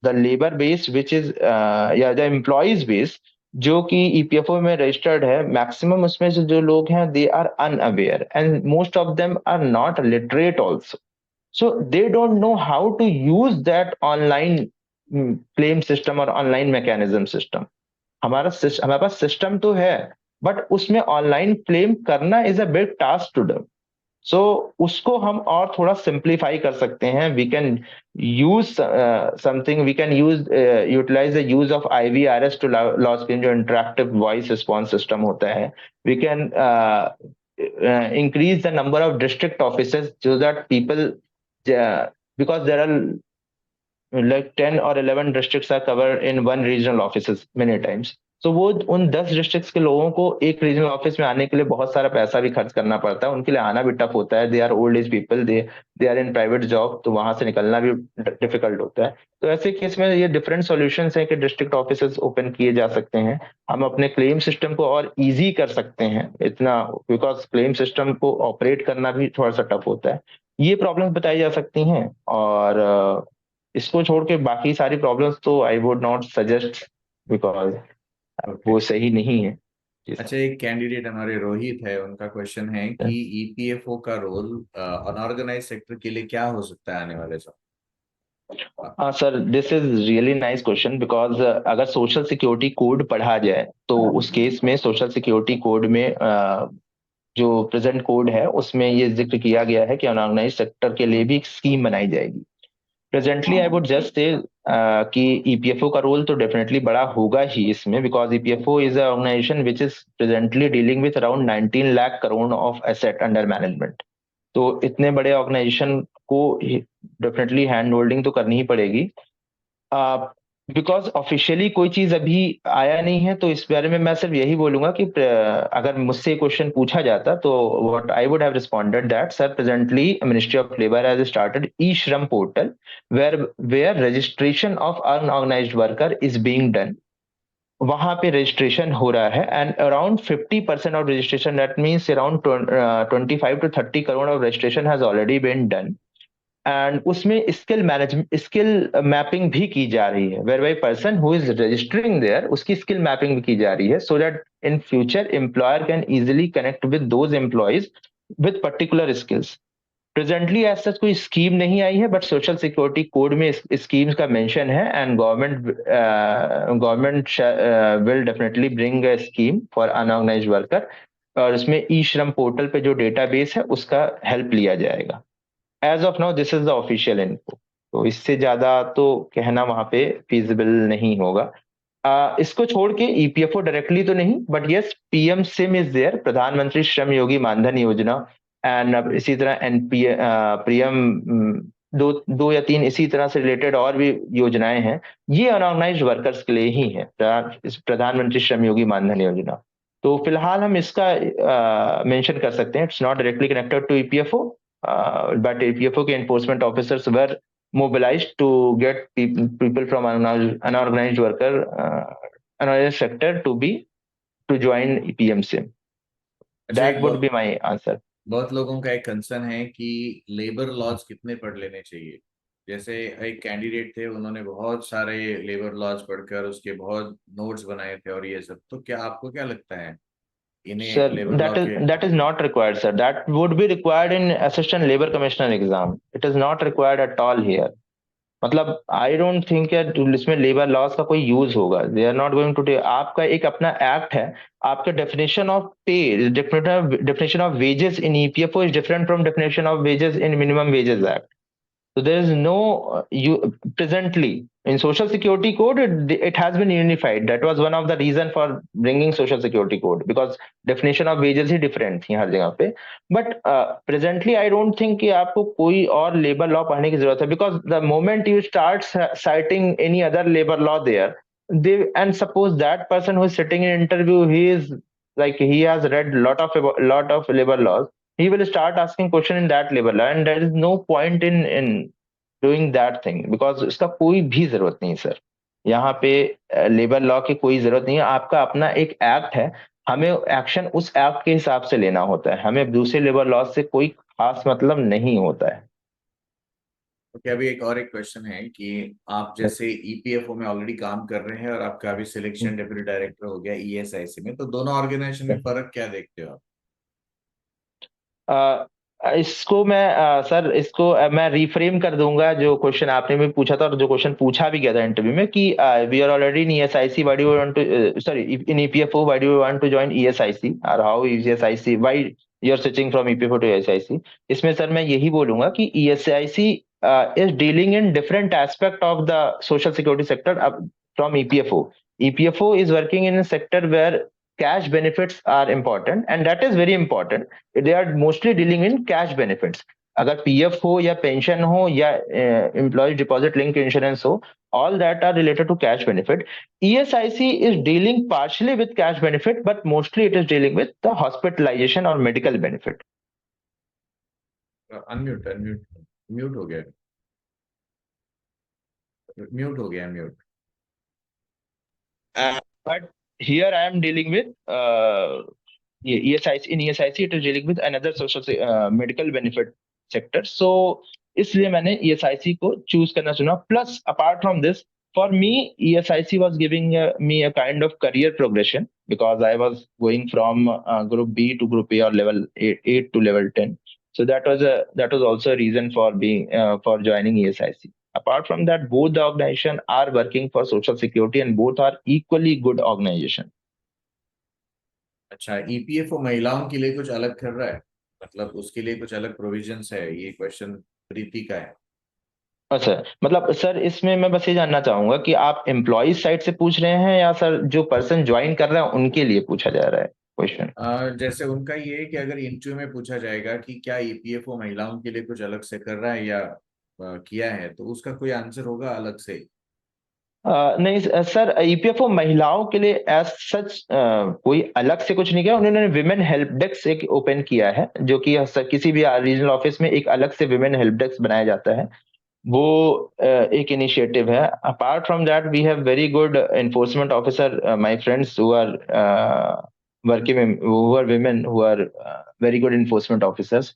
the labour base which is या द एम्प्लॉयज बेस जो कि ईपीएफओ में रजिस्टर्ड है, मैक्सिमम उसमें से जो लोग हैं they are unaware and most of them are not literate also. So they don't know how to use that online claim system और online mechanism system. हमारे पास सिस्टम तो है बट उसमें ऑनलाइन क्लेम करना is a big task to do. So उसको हम और थोड़ा सिंप्लीफाई कर सकते हैं. We can use something, we can utilise the use of IVRS to law scheme, जो इंटरेक्टिव वॉइस रिस्पॉन्स सिस्टम होता है. We can increase the number of district offices so that people, because there are like 10 or 11 districts are covered in one regional offices many times. तो वो उन 10 districts के लोगों को एक रीजनल ऑफिस में आने के लिए बहुत सारा पैसा भी खर्च करना पड़ता है, उनके लिए आना भी टफ होता है. They are old age people, they are in private job, तो वहां से निकलना भी डिफिकल्ट होता है. तो ऐसे केस में ये डिफरेंट सॉल्यूशंस हैं कि डिस्ट्रिक्ट ऑफिसेस ओपन किए जा सकते हैं. हम अपने क्लेम सिस्टम को और इजी कर सकते हैं इतना, बिकॉज क्लेम सिस्टम को ऑपरेट करना भी थोड़ा सा टफ होता है. ये प्रॉब्लम्स बताई जा सकती हैं और इसको छोड़ के बाकी सारी प्रॉब्लम्स तो I would not suggest because वो सही नहीं है. अच्छा, एक कैंडिडेट हमारे रोहित है, उनका क्वेश्चन है कि ईपीएफओ का रोल अनऑर्गेनाइज सेक्टर के लिए क्या हो सकता है आने वाले समय? Sir this is really nice question because अगर सोशल सिक्योरिटी कोड पढ़ा जाए तो उस केस में सोशल सिक्योरिटी कोड में जो प्रेजेंट कोड है उसमें ये जिक्र किया गया है कि अनऑर्गेनाइज सेक्टर के लिए भी एक स्कीम बनाई जाएगी. Presently I would just say कि ईपीएफओ का रोल तो डेफिनेटली बड़ा होगा ही इसमें, because EPFO is a organisation which is presently dealing with around 19 lakh crore of asset under management. तो इतने बड़े ऑर्गेनाइजेशन को डेफिनेटली हैंड होल्डिंग तो करनी ही पड़ेगी. बिकॉज ऑफिशियली कोई चीज अभी आया नहीं है, तो इस बारे में मैं सिर्फ यही बोलूंगा कि अगर मुझसे क्वेश्चन पूछा जाता तो what I would have responded that sir, presently ministry of labour has started e Shram portal where where registration of unorganised worker is being done. वहां पे रजिस्ट्रेशन हो रहा है and around 50% of registration, that means around 25 to 30 crore of registration has already been done. And उसमें skill management, skill mapping भी की जा रही है, whereby person who is registering there उसकी स्किल मैपिंग भी की जा रही है, so that in future employer can easily connect with those employees with particular skills. Presently ऐसा कोई स्कीम नहीं आई है, बट सोशल सिक्योरिटी कोड में स्कीम्स का मेंशन है and government will definitely bring a scheme for unorganised worker, और उसमें ई Shram portal पे जो डेटाबेस है उसका हेल्प लिया जाएगा। As of now this is the official info, तो इससे ज्यादा तो कहना वहां पे फिजिबल नहीं होगा। इसको छोड़ के ईपीएफओ डायरेक्टली तो नहीं, but yes PM SYM is there, Pradhanmantri Shram Yogi Maandhan योजना, एंड इसी तरह एनपी पीएम, दो दो या तीन इसी तरह से रिलेटेड और भी योजनाएं हैं। ये अनऑर्गेनाइज्ड वर्कर्स के लिए ही है, प्रधानमंत्री श्रम योगी मानधन योजना। तो फिलहाल हम इसका मेंशन कर सकते हैं, it's not directly connected to EPFO, but APFO के enforcement officers were mobilized to get people from unorganized worker, unorganized sector to join PMSIM. अच्छा, That एक would be my answer. बहुत लोगों का एक कंसर्न है कि लेबर लॉज कितने पढ़ लेने चाहिए। जैसे एक कैंडिडेट थे, उन्होंने बहुत सारे लेबर लॉज पढ़कर उसके बहुत नोट्स बनाए थे और ये सब, तो क्या आपको क्या लगता है इन्हें Sir, लेबर लॉ के? that is not required, sir. That would be required in assistant labor commissioner exam. It is not required at all here. मतलब आई डोंट थिंक इसमें लेबर लॉस का कोई यूज होगा, they are not going to. आपका एक अपना act है, आपका definition of pay, definition of wages in EPFO is different from definition of wages in minimum wages act. So there is no you presently in Social Security Code. It has been unified. That was one of the reason for bringing Social Security Code, because definition of wages he different थी हर जगह पे. But presently I don't think कि आपको कोई और labor law पढ़ने की जरूरत है, because the moment you start citing any other labor law there, they, and suppose that person who is sitting in interview, he is like he has read lot of labor laws, he will start asking question in that labor law, and there is no point in doing that thing, because इसका कोई भी जरूरत नहीं sir. यहाँ पे labour law की कोई जरूरत नहीं है, आपका अपना एक एक्ट है, हमें एक्शन उस एक्ट के हिसाब से लेना होता है, हमें दूसरे लेबर लॉ से कोई खास मतलब नहीं होता है। ओके, अभी एक और एक क्वेश्चन है कि आप जैसे ईपीएफओ में ऑलरेडी काम कर रहे हैं और आपका अभी सिलेक्शन डेप्यूटी डायरेक्टर हो गया ईएसआईसी में, तो दोनों ऑर्गेनाइजेशन में फर्क क्या देखते हो आप? इसको मैं सर इसको मैं रिफ्रेम कर दूंगा, जो क्वेश्चन आपने भी पूछा था और जो क्वेश्चन पूछा भी गया था इंटरव्यू में, कि we are already in ESIC, why do you want to, sorry, in EPFO, why do you want to join ESIC, और how ESIC, why you are switching from EPFO to ESIC. इसमें sir मैं यही बोलूंगा कि ESIC is dealing in different aspect of the social security sector from EPFO. EPFO is working in a sector where cash benefits are important, and that is very important. They are mostly dealing in cash benefits. अगर PF हो या pension हो या employ deposit link insurance हो, all that are related to cash benefit. ESIC is dealing partially with cash benefit, but mostly it is dealing with the hospitalization or medical benefit. Unmute unmute mute हो गया, mute हो गया, mute. But here I am dealing with ESIC. In ESIC it is dealing with another social medical benefit sector. So इसलिए मैंने ESIC को choose करना चुना. Plus apart from this, for me ESIC was giving me a kind of career progression, because I was going from group B to group A, or level 8 to level 10. So that was also a reason for being for joining ESIC. Apart from that, both the organization are working for social security, and both are equally good organization. अच्छा, EPFO महिलाओं के लिए कुछ अलग कर रहा है, मतलब उसके लिए कुछ अलग प्रोविजंस है? ये क्वेश्चन प्रीति का है। अच्छा, मतलब सर इसमें मैं बस ये जानना चाहूंगा कि आप एम्प्लॉय साइड से पूछ रहे हैं, या सर जो पर्सन ज्वाइन कर रहा है उनके लिए पूछा जा रहा है क्वेश्चन? जैसे उनका ये है कि अगर इंटरव्यू में पूछा जाएगा कि क्या ईपीएफओ महिलाओं के लिए कुछ अलग से कर रहा है या किया है, तो उसका कोई आंसर होगा अलग से। नहीं सर, ईपीएफओ महिलाओं के लिए एज सच कोई अलग से कुछ नहीं किया। उन्होंने विमेन हेल्प डेस्क एक ओपन किया है, जो कि किसी भी रीजनल ऑफिस में एक अलग से विमेन हेल्प डेस्क बनाया जाता है। वो एक इनिशिएटिव है। Apart from that we have very good enforcement officer, my friends who are working, who are women, who are very good enforcement officers.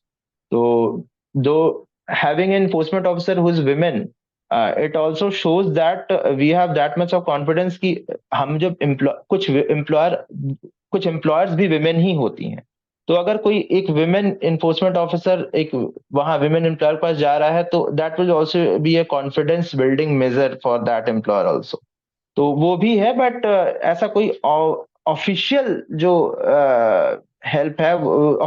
So, though having an enforcement officer who is women, it also shows that we have that much of confidence कि हम जब कुछ employers भी women ही होती हैं। तो अगर कोई एक विमेन इन्फोर्समेंट ऑफिसर एक वहां विमेन एम्प्लॉयर के पास जा रहा है, तो that will also be a confidence building measure for that employer also. तो वो भी है, बट ऐसा कोई ऑफिशियल जो हेल्प है,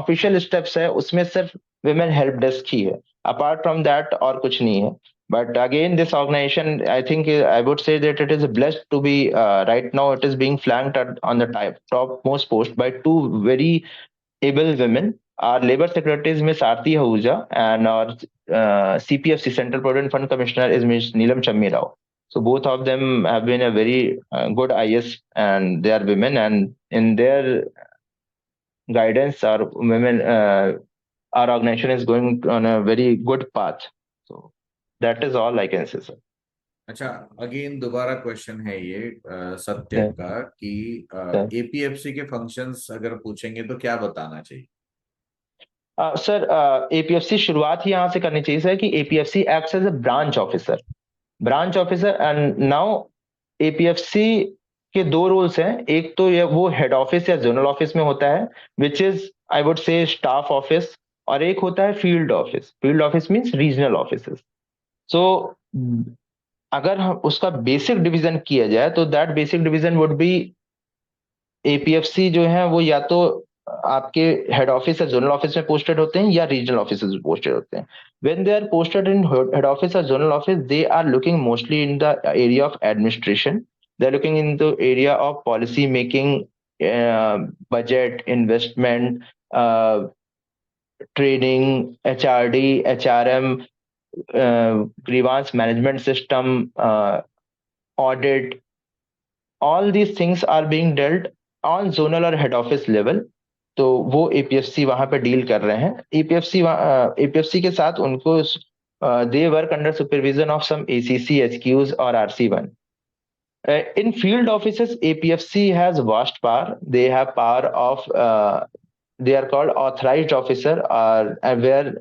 ऑफिशियल स्टेप्स है, उसमें सिर्फ विमेन हेल्प डेस्क ही है। अपार्ट फ्रॉम दैट और कुछ नहीं है। But again, this organization, I think, I would say that it is blessed to be, right now, it is being flanked on the topmost post by two very able women. Our Labor Secretary is Ms. Aarti Ahuja, and our CPFC, Central Provident Fund Commissioner, is Ms. Neelam Chammi Rao. So both of them have been a very good IS, and they are women, and in their guidance, our organization is going on a very good path. So that is all I can say, sir. अच्छा, again दोबारा question है ये सत्य Yeah, का कि sir. APFC के functions अगर पूछेंगे तो क्या बताना चाहिए? सर, एपीएफसी शुरुआत ही यहाँ से करनी चाहिए सर, कि APFC acts as a branch officer and now APFC के दो रोल्स हैं। एक तो ये वो हेड ऑफिस या जोनल ऑफिस में होता है, which is I would say staff office, और एक होता है field office. Field office means regional office. So अगर हम उसका बेसिक डिवीजन किया जाए, तो that basic division would be APFC जो है वो या तो आपके हेड ऑफिस या जोनल ऑफिस में पोस्टेड होते हैं, या रीजनल ऑफिस में पोस्टेड होते हैं। When they are posted in head office और zonal office, they are looking mostly in the area of administration. They are looking in the area of policy making, budget, investment, training, HRD, HRM, grievance management system, audit. All these things are being dealt on zonal और head office level. तो वो APFC वहां पे deal कर रहे हैं। APFC के साथ उनको they work under supervision of some ACC, HQs और RC. in field offices, APFC has vast power. They have power of, they are called authorized officer, where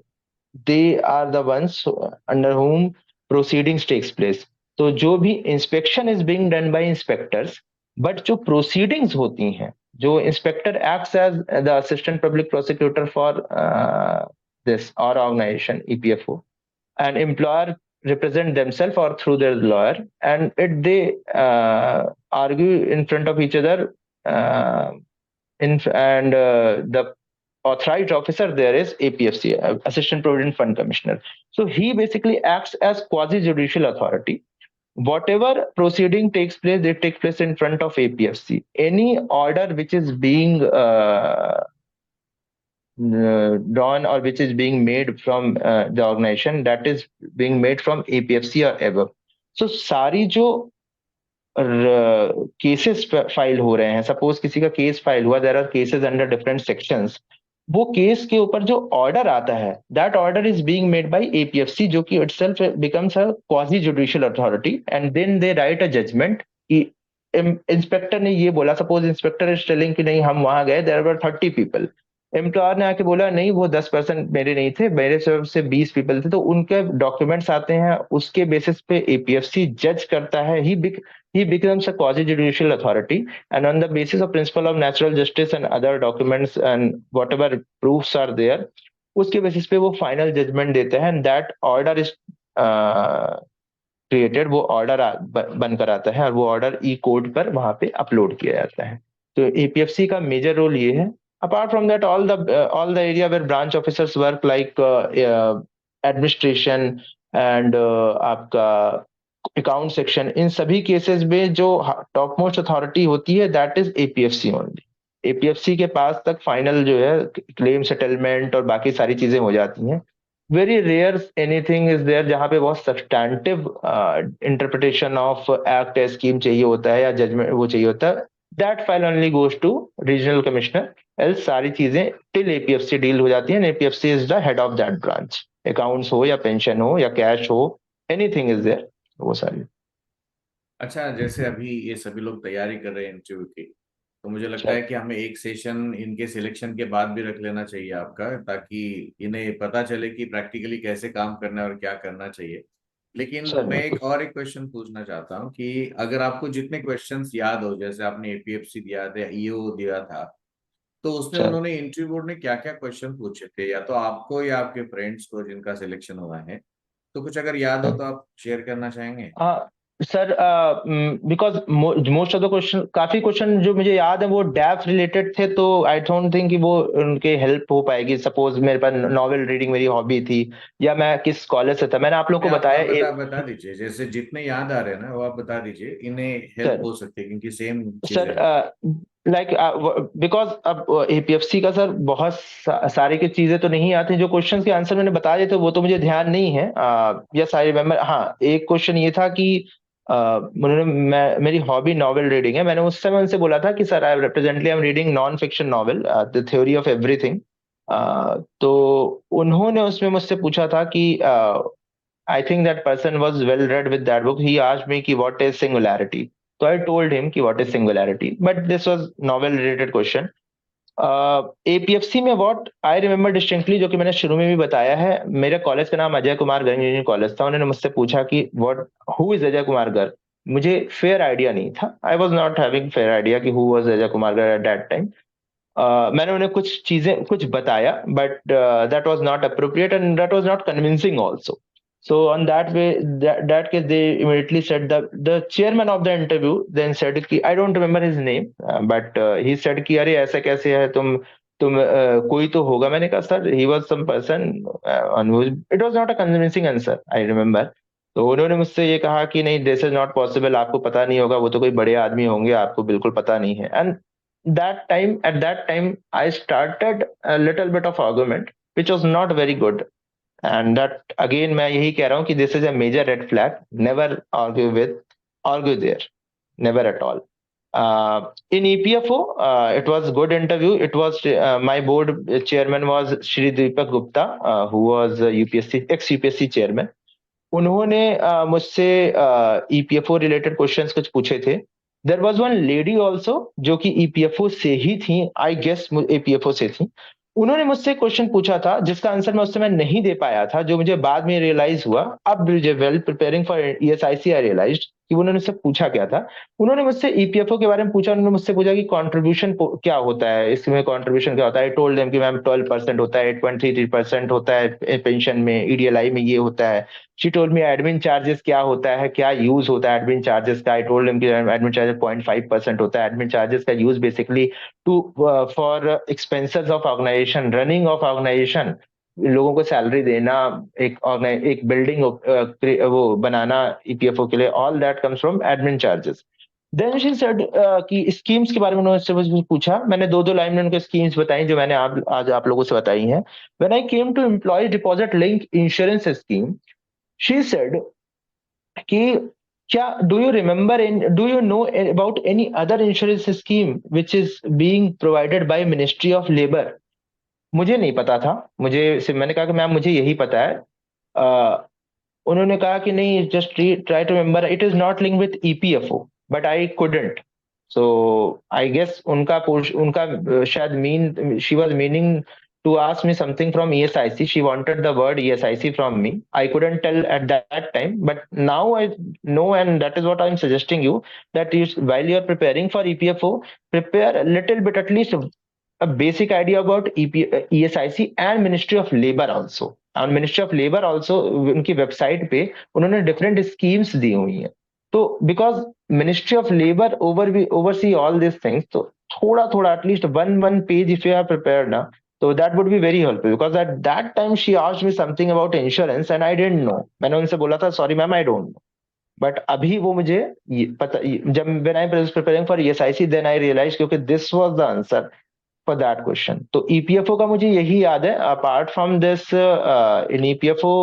they are the ones under whom proceedings takes place. तो जो भी inspection is being done by inspectors, but जो proceedings होती हैं, जो inspector acts as the assistant public prosecutor for this our organization EPFO, and employer represent themselves or through their lawyer, and they argue in front of each other, and the authorized officer there is APFC, Assistant Provident Fund Commissioner. So he basically acts as quasi-judicial authority. Whatever proceeding takes place, they take place in front of APFC. Any order which is being drawn or which is being made from the organization, that is being made from APFC or above. So सारी जो cases file हो रहे हैं, suppose किसी का case file हुआ, there are cases under different sections, वो case के ऊपर जो ऑर्डर आता है, that order is being made by APFC, जो कि itself becomes a quasi judicial authority, and then they write a judgement कि इंस्पेक्टर ने ये बोला, सपोज इंस्पेक्टर इज टेलिंग कि नहीं हम वहां गए, देयर वर 30 पीपल, एम्प्लॉयर ने आके बोला नहीं वो 10% मेरे नहीं थे, मेरे से 20 पीपल थे, तो उनके डॉक्यूमेंट्स आते हैं, उसके बेसिस पे एपीएफसी जज करता है, he becomes a quasi-judicial authority, and on the basis of principle of natural justice and other documents and whatever proofs are there, उसके बेसिस पे वो फाइनल जजमेंट देते हैं, and that order is created, वो order बनकर आता है, और वो ऑर्डर ई कोड पर वहां पे अपलोड किया जाता है। तो एपीएफसी का मेजर रोल ये है। Apart from that, all the area where branch officers work, like administration and आपका अकाउंट सेक्शन, इन सभी केसेस में जो टॉप मोस्ट अथॉरिटी होती है, that is APFC only. APFC के पास तक फाइनल जो है क्लेम सेटलमेंट और बाकी सारी चीजें हो जाती हैं। Very rare anything is there जहाँ पे बहुत substantive interpretation of act scheme चाहिए होता है या जजमेंट वो चाहिए होता है, that file only goes to regional commissioner. Else सारी चीजें टिल एपीएफसी डील हो जाती है, APFC is the head of that branch. Accounts हो या पेंशन हो या कैश हो, एनीथिंग इज देयर, वो सारी। अच्छा, जैसे अभी ये सभी लोग तैयारी कर रहे हैं इंटरव्यू की, तो मुझे लगता है सर कि हमें एक सेशन इनके सिलेक्शन के बाद भी रख लेना चाहिए आपका, ताकि इन्हें पता चले कि प्रैक्टिकली कैसे काम करना है और क्या करना चाहिए। लेकिन सर मैं बिल्कुल। एक क्वेश्चन पूछना चाहता हूँ कि अगर आपको जितने क्वेश्चंस याद हो, जैसे आपने एपीएफसी दिया था, ईओ दिया था, तो उसमें सर उन्होंने इंटरव्यू बोर्ड ने क्या क्या क्वेश्चन पूछे थे, या तो आपको या आपके फ्रेंड्स को जिनका सिलेक्शन हुआ है, तो कुछ अगर याद हो तो आप शेयर करना चाहेंगे? हाँ sir, because most of the question, काफी क्वेश्चन जो मुझे याद है वो डैफ रिलेटेड थे, तो आई डोंट थिंक कि वो उनके हेल्प हो पाएगी। सपोज मेरे पास नॉवेल रीडिंग मेरी हॉबी थी, या मैं किस कॉलेज से था, मैंने आप लोग नहीं, को आप बताया बता दीजिए, जैसे जितने याद आ रहे हैं ना वो आप बता दीजिए, इन्हें हेल्प सर हो सकती है क्योंकि सेम चीजें सर हैं। लाइक बिकॉज अब एपीएफसी का सर बहुत सारे की चीजें तो नहीं आती, जो क्वेश्चंस के आंसर मैंने बता दिए थे वो तो मुझे ध्यान नहीं है। यस आई रिमेम्बर, हाँ एक क्वेश्चन ये था कि उन्होंने, मेरी हॉबी नॉवेल रीडिंग है, मैंने उस समय उनसे बोला था कि sir I presently I am reading non fiction novel the theory of everything. तो उन्होंने उसमें मुझसे पूछा था कि I think that person was well read with that book. He asked me ki what is singularity. So I told him ki what is singularity. But this was novel related question. APFC में what I remember distinctly, जो कि मैंने शुरू में भी बताया है, मेरे कॉलेज का नाम अजय कुमार गर्ग इंजीनियरिंग कॉलेज था। उन्होंने मुझसे पूछा कि what, who is Ajay Kumar Garg. मुझे फेयर आइडिया नहीं था, I was not having fair idea कि who was Ajay Kumar Garg at that time. मैंने उन्हें कुछ चीजें कुछ बताया, but that was not appropriate and that was not convincing also. So on that way, that case, they immediately said, the chairman of the interview then said कि I don't remember his name, but he said कि अरे ऐसा कैसे है तुम कोई तो होगा। मैंने कहा sir he was some person on who, it was not a convincing answer I remember। तो उन्होंने मुझसे ये कहा कि नहीं, दिस इज नॉट पॉसिबल, आपको पता नहीं होगा, वो तो कोई बड़े आदमी होंगे, आपको बिल्कुल पता नहीं है। And at that time I started a little bit of argument which was not very good। And that again मैं यही कह रहा हूँ कि this is a major red flag, never argue there, never at all. in EPFO, it was good interview. It was my board chairman was Shri Deepak Gupta, who was UPSC ex UPSC chairman। उन्होंने मुझसे EPFO related questions कुछ पूछे थे। There was one lady also जो कि EPFO से ही थी, I guess EPFO से थी। उन्होंने मुझसे क्वेश्चन पूछा था जिसका आंसर मैं उस समय नहीं दे पाया था, जो मुझे बाद में रियलाइज हुआ। अब मुझे well preparing for ESIC I realised कि उन्होंने मुझसे पूछा क्या था। उन्होंने मुझसे ईपीएफओ के बारे में पूछा, उन्होंने मुझसे पूछा कि कंट्रीब्यूशन क्या होता है, इसमें कंट्रीब्यूशन क्या होता है। आई टोल्ड देम कि मैम 12% होता है, 8.33% होता है पेंशन में, ईडीएलआई में ये होता है। She told me admin charges क्या होता है, क्या यूज होता है एडमिन चार्जेस का। आई टोल्ड हिम कि एडमिन चार्जेस 0.5% होता है। एडमिन चार्जेस का use basically to for expenses of organisation, running of organisation, लोगों को सैलरी देना, एक बिल्डिंग वो बनाना ईपीएफओ के लिए, all that comes from admin charges. Then she said कि स्कीम्स के बारे में उन्होंने मुझसे पूछा। मैंने दो दो लाइन में उनको स्कीम्स बताई जो मैंने आज आप लोगों से बताई हैं। When I came to employee deposit link insurance scheme, she said कि क्या do you know about any other insurance scheme which is being provided by ministry of labour. मुझे नहीं पता था, मुझे सिर्फ, मैंने कहा कि मैम मुझे यही पता है। उन्होंने कहा कि नहीं, just try to remember, it is not link with EPFO, but I couldn't. So I guess उनका शायद mean, she was meaning to ask me something from ESIC. She wanted the word ESIC from me. I couldn't tell at that time, but now I know, and that is what I'm suggesting you, that while you're preparing for EPFO, prepare a little bit, at least a basic idea about ESIC and Ministry of Labor also। और ministry of labour also, उनकी website पे उन्होंने different schemes दी हुई हैं। तो because ministry of labour oversee all this things, तो थोड़ा थोड़ा at least one page if you are prepared ना, तो that would be very helpful. Because at that time she asked me something about insurance and I didn't know. मैंने उनसे बोला था sorry ma'am I don't know. But अभी वो मुझे जब when I was preparing for ESIC, then I realise क्योंकि this was the answer. for that question. तो EPFO का मुझे यही याद है. Apart from this, in EPFO,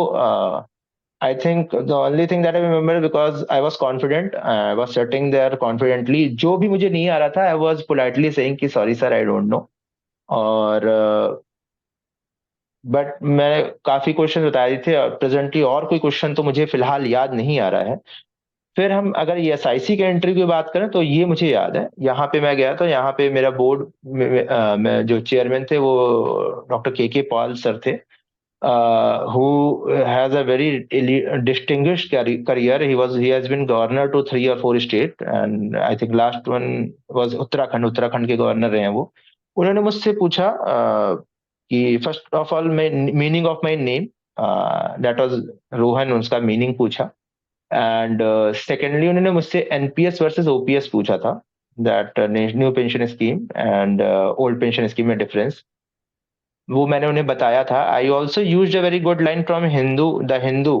I think the only thing that I remember, because I was confident, I was sitting there confidently. जो भी मुझे नहीं आ रहा था, I was politely saying कि sorry sir, I don't know. और but मैं काफी क्वेश्चन बता दिए थे प्रेजेंटली, और कोई क्वेश्चन तो मुझे फिलहाल याद नहीं आ रहा है. फिर हम अगर ESIC के एंट्री की बात करें तो ये मुझे याद है. यहाँ पे मैं गया था, यहाँ पे मेरा बोर्ड में जो चेयरमैन थे वो डॉक्टर के पॉल सर थे, who has a very distinguished career. He has been governor to 3 or 4 state, and I think last one was Uttarakhand के गवर्नर रहे हैं वो. उन्होंने मुझसे पूछा कि first of all meaning of my name, that was Rohan, उसका मीनिंग पूछा. एंड सेकेंडली उन्होंने मुझसे NPS वर्सेस OPS पूछा था, that new pension scheme and old pension scheme में डिफरेंस. वो मैंने उन्हें बताया था. I also use a very good line from Hindu, the Hindu,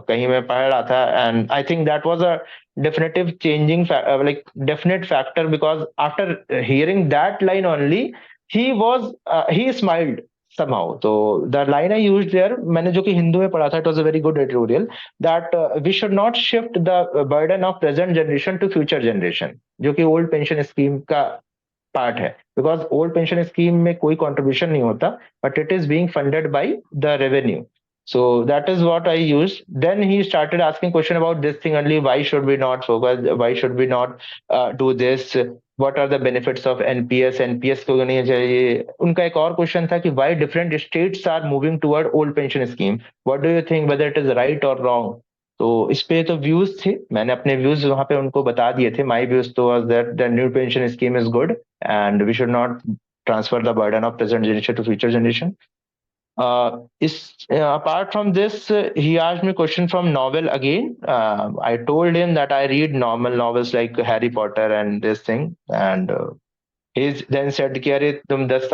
कहीं मैं पढ़ रहा था, and I think that was a definitive changing like definite factor, because after hearing that line only, he smiled somehow. So the line I used there, मैंने जो कि हिंदू में पढ़ा था, it was a very good editorial, that we should not shift the burden of present generation to future generation, जो कि old pension scheme का part है. बिकॉज ओल्ड पेंशन स्कीम में कोई कॉन्ट्रीब्यूशन नहीं होता, but it is being funded by the revenue. So that is what I used. Then he started asking question about this thing only. Why should we not focus? Why should we not do this? What are the benefits of NPS? NPS क्यों नहीं चाहिए? उनका एक और question था कि why different states are moving toward old pension scheme? What do you think whether it is right or wrong? तो इस पे तो व्यूज थे, मैंने अपने व्यूज वहां पे उनको बता दिए थे. माय व्यूज तो was that the new pension scheme is good and we should not transfer the burden of present generation to future generation. Apart from this, he asked me question from novel again. I told him that I read normal novels like Harry Potter and this thing, and he then said कि अरे तुम 10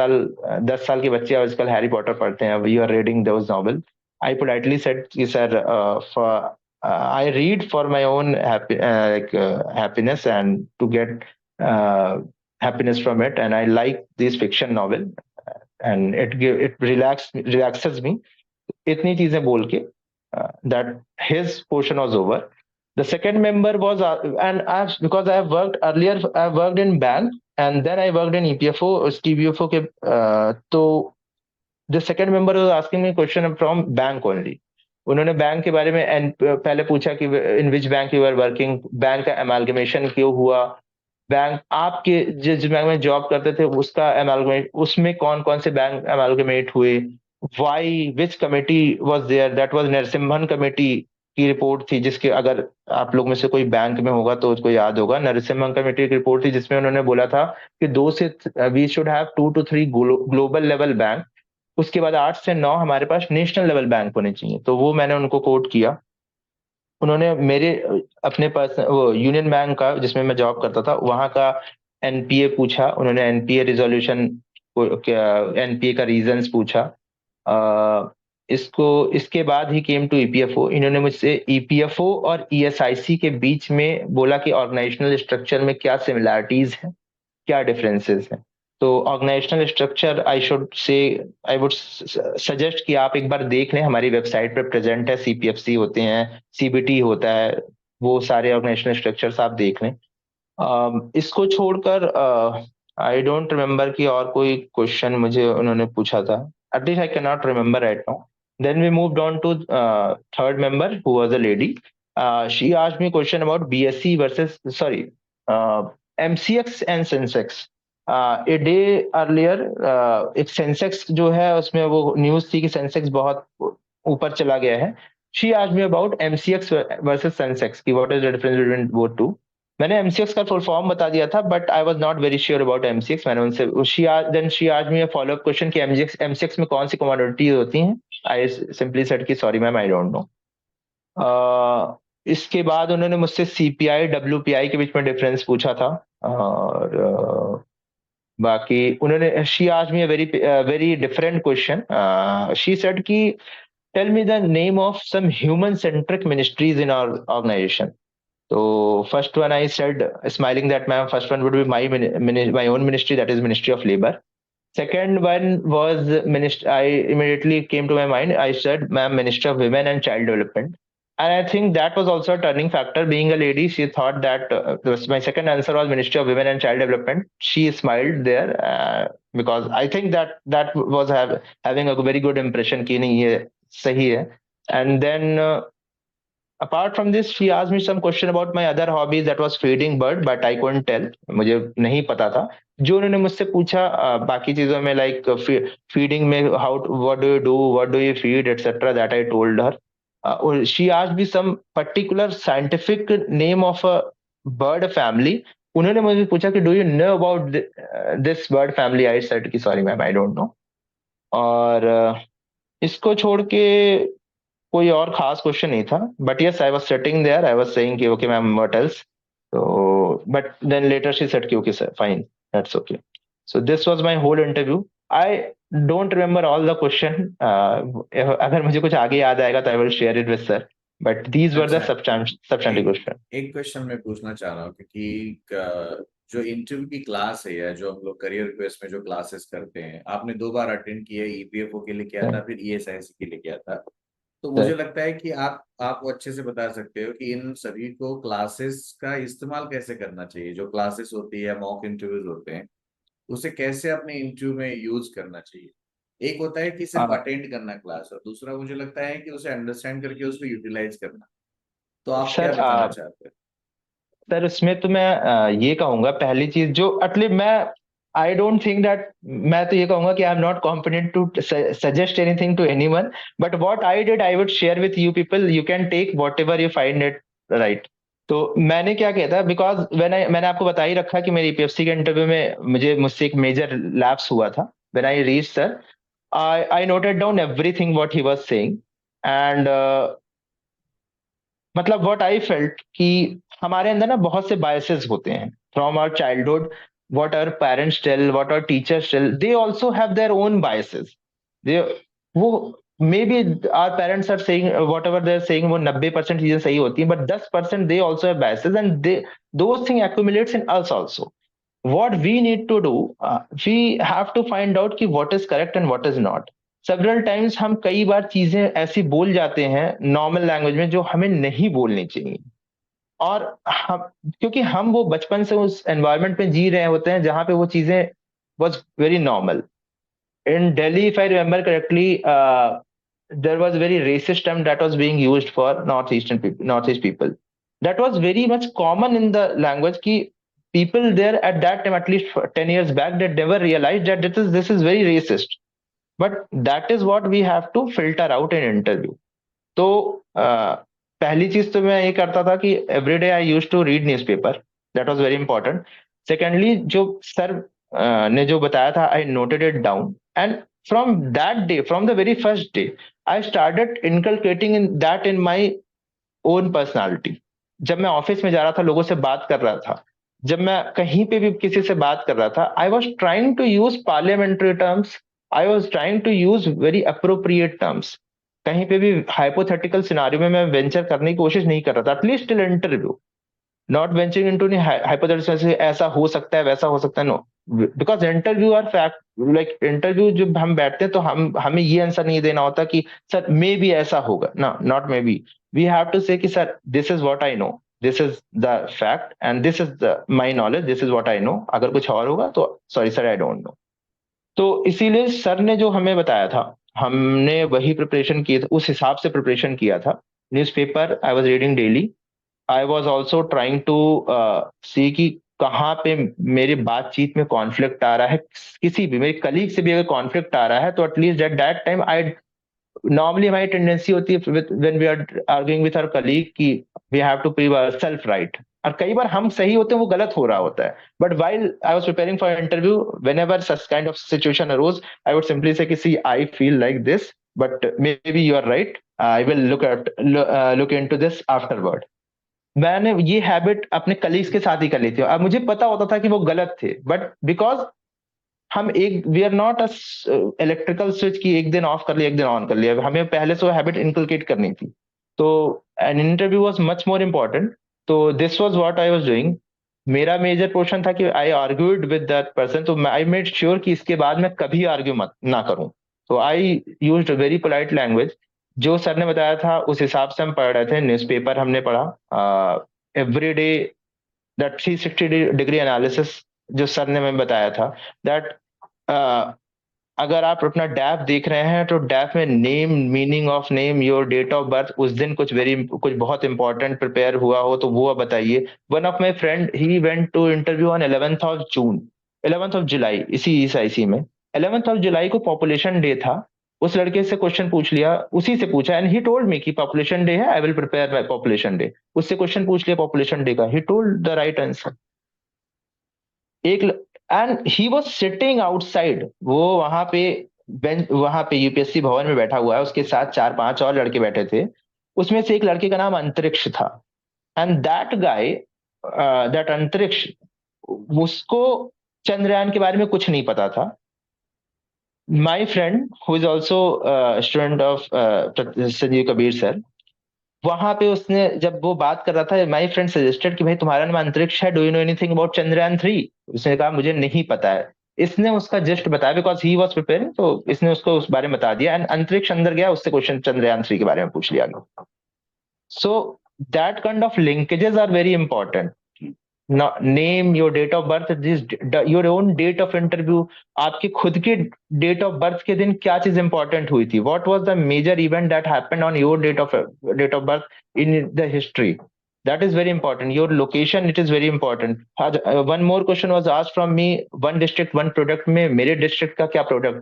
साल के बच्चे आजकल Harry Potter पढ़ते हैं, you are reading those novel. I politely said कि sir, I read for my own happiness and to get happiness from it, and I like this fiction novel and it relaxes me. इतनी चीजें बोल के that his portion was over. The second member was and because I have worked earlier, I have worked in bank and then I worked in EPFO, TBFO के तो the second member was asking me question from bank only. उन्होंने bank के बारे में पहले पूछा कि in which bank you are working, bank का एमालगमेशन क्यों हुआ, बैंक आपके जिस बैंक में जॉब करते थे उसका एमालगमेट, उसमें कौन कौन से बैंक एमालगमेट हुए, why, which committee was there, that was Narasimhan committee की रिपोर्ट थी, जिसके अगर आप लोग में से कोई बैंक में होगा तो उसको याद होगा. नरसिम्हन कमेटी की रिपोर्ट थी जिसमें उन्होंने बोला था कि we should have 2 to 3 global level bank, उसके बाद 8 से 9 हमारे पास नेशनल लेवल बैंक होने चाहिए. तो वो मैंने उनको कोट किया. उन्होंने मेरे अपने पर्सनल वो यूनियन बैंक का जिसमें मैं जॉब करता था वहां का NPA पूछा. उन्होंने NPA रिजोल्यूशन, NPA का रीजंस पूछा. इसके बाद ही केम टू EPFO. इन्होंने मुझसे EPFO और ESIC के बीच में बोला कि ऑर्गेनाइजेशनल स्ट्रक्चर में क्या सिमिलैरिटीज हैं, क्या डिफरेंसेस हैं. तो organisational structure I would suggest कि आप एक बार देख लें, हमारी वेबसाइट पर प्रेजेंट है. CPFC होते हैं, CBT होता है, वो सारे ऑर्गेनाइजेशनल स्ट्रक्चर्स आप देख लें. इसको छोड़कर आई डोंट रिमेम्बर कि और कोई क्वेश्चन मुझे उन्होंने पूछा था. At least I can not remember right now. Then we moved on to third member, who was a lady. She asked me question about BSE versus MCX and Sensex. A day earlier, एक Sensex जो है उसमें वो news थी कि Sensex बहुत ऊपर चला गया है. She asked me about MCX versus Sensex कि what is the difference between both two. मैंने MCX का फुल फॉर्म बता दिया था, but I was not very sure about MCX. मैंने उनसे then she asked me a follow up question कि MCX में कौन सी कमोडिटी होती हैं. आई सिंपली सेड कि sorry ma'am, I don't no. इसके बाद उन्होंने मुझसे CPI WPI के बीच में डिफरेंस पूछा था. और बाकी उन्होंने she asked me a very different question. She said कि tell me the name of some human centric ministries in our organization. So first one I said, smiling, that ma'am, first one would be my own ministry, that is Ministry of Labor. Second one was minister. I immediately came to my mind. I said, "Ma'am, Minister of Women and Child Development." And I think that was also a turning factor. Being a lady, she thought that my second answer was Ministry of Women and Child Development. She smiled there because I think that that was having a very good impression. कि नहीं ये सही है. And then apart from this, she asked me some question about my other hobbies. That was feeding bird, but I couldn't tell. मुझे नहीं पता था. जो उन्होंने मुझसे पूछा बाकी चीजों में लाइक फीडिंग में what do you feed etc. that I told her. She asked me some particular scientific name of a bird family. उन्होंने मुझे पूछा कि do you know about this bird family? I said कि sorry ma'am, I don't know. और इसको छोड़ के कोई और खास क्वेश्चन नहीं था. But yes, I was sitting there, I was saying कि ओके मैम व्हाट एल्स. तो but then later she said कि okay sir fine, that's okay. So this was my whole interview. I don't remember all the question. अगर मुझे कुछ आगे याद आएगा तो I will share it with sir. But these were the substantive question. एक question मैं पूछना चाह रहा हूँ क्योंकि जो इंटरव्यू की क्लास है या जो हम लोग करियर क्वेस्ट में जो क्लासेस करते हैं, आपने 2 बार अटेंड किया. ईपीएफओ के लिए किया था, फिर ईएसआईसी के लिए किया था. तो मुझे लगता है कि आप अच्छे से बता सकते हो कि इन सभी को क्लासेस का इस्तेमाल कैसे करना चाहिए. जो क्लासेस होती है या मॉक इंटरव्यूज होते हैं, उसे कैसे अपने इंटरव्यू में यूज करना चाहिए. एक होता है कि सिर्फ अटेंड करना क्लास, और दूसरा मुझे लगता है कि उसे अंडरस्टैंड करके उसको यूटिलाइज करना. तो आप क्या सर बताना चाहते हैं? सर उसमें तो मैं ये कहूंगा, पहली चीज जो एटलीस्ट मैं आई डोंट थिंक दैट, मैं तो ये कहूंगा कि I am not competent to suggest anything to anyone. But what I did, I would share with you people. You can take whatever you find it right. तो मैंने क्या किया था, बिकॉज मैंने आपको बता ही रखा कि मेरी ईपीएफसी के इंटरव्यू में मुझसे एक मेजर लैप्स हुआ था. When I reach sir, I noted down everything what he was saying. And मतलब व्हाट आई फेल्ट कि हमारे अंदर ना बहुत से बायसेस होते हैं from our childhood. What our parents tell, what our teachers tell, they also have their own biases. They वो maybe our parents are saying whatever they are saying, वो 90% चीजें सही होती हैं, but 10% they also have biases and they those thing accumulates in us also. What we need to do, we have to find out कि what is correct and what is not. Several times हम कई बार चीजें ऐसी बोल जाते हैं normal language में जो हमें नहीं बोलनी चाहिए. और हम क्योंकि हम वो बचपन से उस एनवायरनमेंट में जी रहे होते हैं जहां पे वो चीजें was very normal. In Delhi, if I remember correctly, there was very racist term that was being used for Northeast people. That was very much common in the language. Ki people there at that time, at least 10 years back, they never realized that this is very racist. But that is what we have to filter out in interview. तो पहली चीज तो मैं ये करता था कि everyday I used to read newspaper. That was very important. Secondly, जो सर ने जो बताया था, I noted it down. And from that day, from the very first day, I started inculcating in that in my own personality. जब मैं office में जा रहा था, लोगों से बात कर रहा था, जब मैं कहीं पे भी किसी से बात कर रहा था, I was trying to use parliamentary terms. I was trying to use very appropriate terms. कहीं पे भी हाइपोथेटिकल सिनारियो में मैं वेंचर करने की कोशिश नहीं कर रहा था, at least till interview. Not venturing into hypothetical, ऐसा हो सकता है, वैसा हो सकता है, no. Because interview are fact. Like interview जब हम बैठते हैं तो हमें ये आंसर नहीं देना होता कि सर मे बी ऐसा होगा. ना, not may be. We have to say कि sir this is what I know, this is the fact and this is the my knowledge, this is what I know. अगर कुछ और होगा तो sorry sir, I don't know. तो इसीलिए sir ने जो हमें बताया था, हमने वही प्रिपरेशन किया था, उस हिसाब से प्रिपरेशन किया था. Newspaper I was reading daily. I was also trying to see कि कहाँ पे मेरी बातचीत में कॉन्फ्लिक्ट आ रहा है. किसी भी मेरे कलीग से भी अगर कॉन्फ्लिक्ट आ रहा है तो at least at that time I, normally हमारी टेंडेंसी होती है when we are arguing with our colleague कि we have to prove our self right. और कई बार हम सही होते हैं, वो गलत हो रहा होता है. But while I was preparing for interview, whenever such kind of situation arose, I would simply say कि see I feel like this, but may be you are right, I will look into this afterward. मैंने ये habit अपने colleagues के साथ ही कर ली थी. अब मुझे पता होता था कि वो गलत थे, बट बिकॉज हम एक, we are not a electrical switch की एक दिन ऑफ कर लिया एक दिन ऑन कर लिया. हमें पहले से वो हैबिट इनकलकेट करनी थी. तो an interview was much more important. तो this was what I was doing. मेरा मेजर पोर्शन था कि I argued with that person, तो आई मेड श्योर कि इसके बाद मैं कभी आर्ग्यू मत ना करूं। तो I used very polite language. जो सर ने बताया था उस हिसाब से हम पढ़ रहे थे, न्यूज़पेपर हमने पढ़ा every day. That 360 degree analysis जो सर ने हमें बताया था, दैट अगर आप अपना डैप देख रहे हैं तो डैप में name, meaning of name, your date of birth, उस दिन कुछ बहुत इंपॉर्टेंट प्रिपेयर हुआ हो तो वो आप बताइए। One of my friend he went to interview on 11th of June, 11th of July, इस आईसी में 11th ऑफ जुलाई को पॉपुलेशन डे था। उस लड़के से क्वेश्चन पूछ लिया, उसी से पूछा, एंड ही टोल्ड मी कि पॉपुलेशन डे है, I will prepare my population day. उससे क्वेश्चन पूछ लिया पॉपुलेशन डे का, he told the right answer. एक, and he was sitting outside, वो वहां पे बेंच, वहां पे यूपीएससी भवन में बैठा हुआ है, उसके साथ 4-5 और लड़के बैठे थे। उसमें से एक लड़के का नाम अंतरिक्ष था। एंड दैट गाय, दैट अंतरिक्ष, उसको चंद्रयान के बारे में कुछ नहीं पता था। My friend who is also student of Sanjeev Kabir sir, वहां पे उसने जब वो बात कर रहा था, माय फ्रेंड सजेस्टेड कि भाई तुम्हारा नाम अंतरिक्ष है, do you know anything about Chandrayaan 3? उसने कहा मुझे नहीं पता है। इसने उसका जस्ट बताया बिकॉज ही वॉज प्रिपेयरिंग, तो इसने उसको उस बारे में बता दिया, एंड अंतरिक्ष अंदर गया, उससे क्वेश्चन चंद्रयान 3 के बारे में पूछ लिया गया। So that kind of linkages are very important. Name, your date of birth, this your own date of interview, आपकी खुद की डेट ऑफ बर्थ के दिन क्या चीज इंपॉर्टेंट हुई थी, what was the major event that happened on your date of birth in the history, that is very important. Your location, it is very important. One more question was asked from me, one district one product में मेरे district का क्या product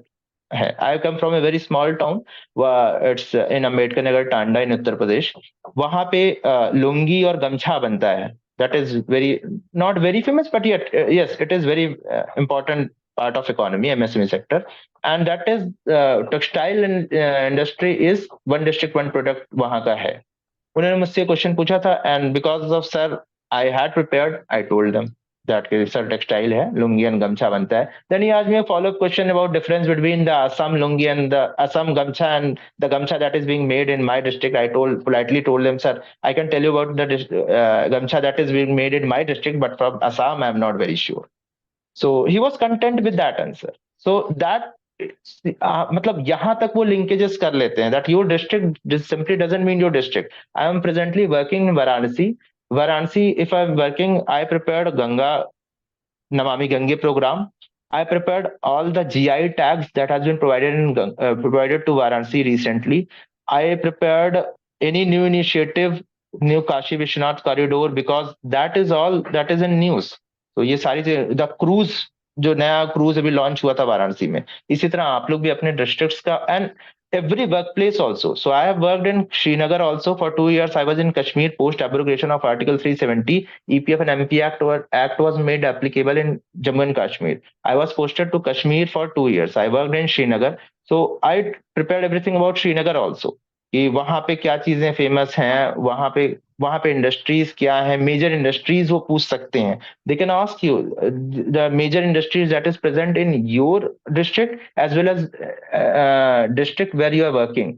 है। I come from a very small town, it's in Ambedkar Nagar, Tanda इन उत्तर प्रदेश। वहां पे लुंगी और गमछा बनता है। That is very not very famous, but yet yes, it is very important part of economy, MSME sector, and that is textile industry is one district one product वहां का है। उन्होंने मुझसे क्वेश्चन पूछा था, and because of sir I had prepared, I told them that sir textile है, lungi and gamcha बनता है। देन ही आज me follow up question about difference between the Assam lungi and the Assam gamcha and the gamcha that is being made in my district. I told politely told them sir I can tell you about the gamcha that is being made in my district, but from Assam I am not very sure. So he was content with that answer. So that मतलब यहां तक वो linkages कर लेते हैं, that your district simply doesn't mean your district. I am presently working in Varanasi, if I am working, I prepared Ganga Namami Gange program. I prepared all the GI tags that has been provided to Varanasi recently. I prepared any new initiative, new Kashi Vishwanath corridor, because that is all that is in news. तो ये सारी the cruise, जो नया cruise अभी launch हुआ था वाराणसी में, इसी तरह आप लोग भी अपने डिस्ट्रिक्ट्स का, and every workplace also. So I have worked in Srinagar also for 2 years. I was in Kashmir post abrogation of Article 370. EPF and MP Act was made applicable in Jammu and Kashmir. I was posted to Kashmir for 2 years. I worked in Srinagar. So I prepared everything about Srinagar also. कि वहां पे क्या चीजें famous हैं, वहां पे industries क्या है, मेजर इंडस्ट्रीज वो पूछ सकते हैं। They can ask you the major industries that is present in your district as well as district where you are working,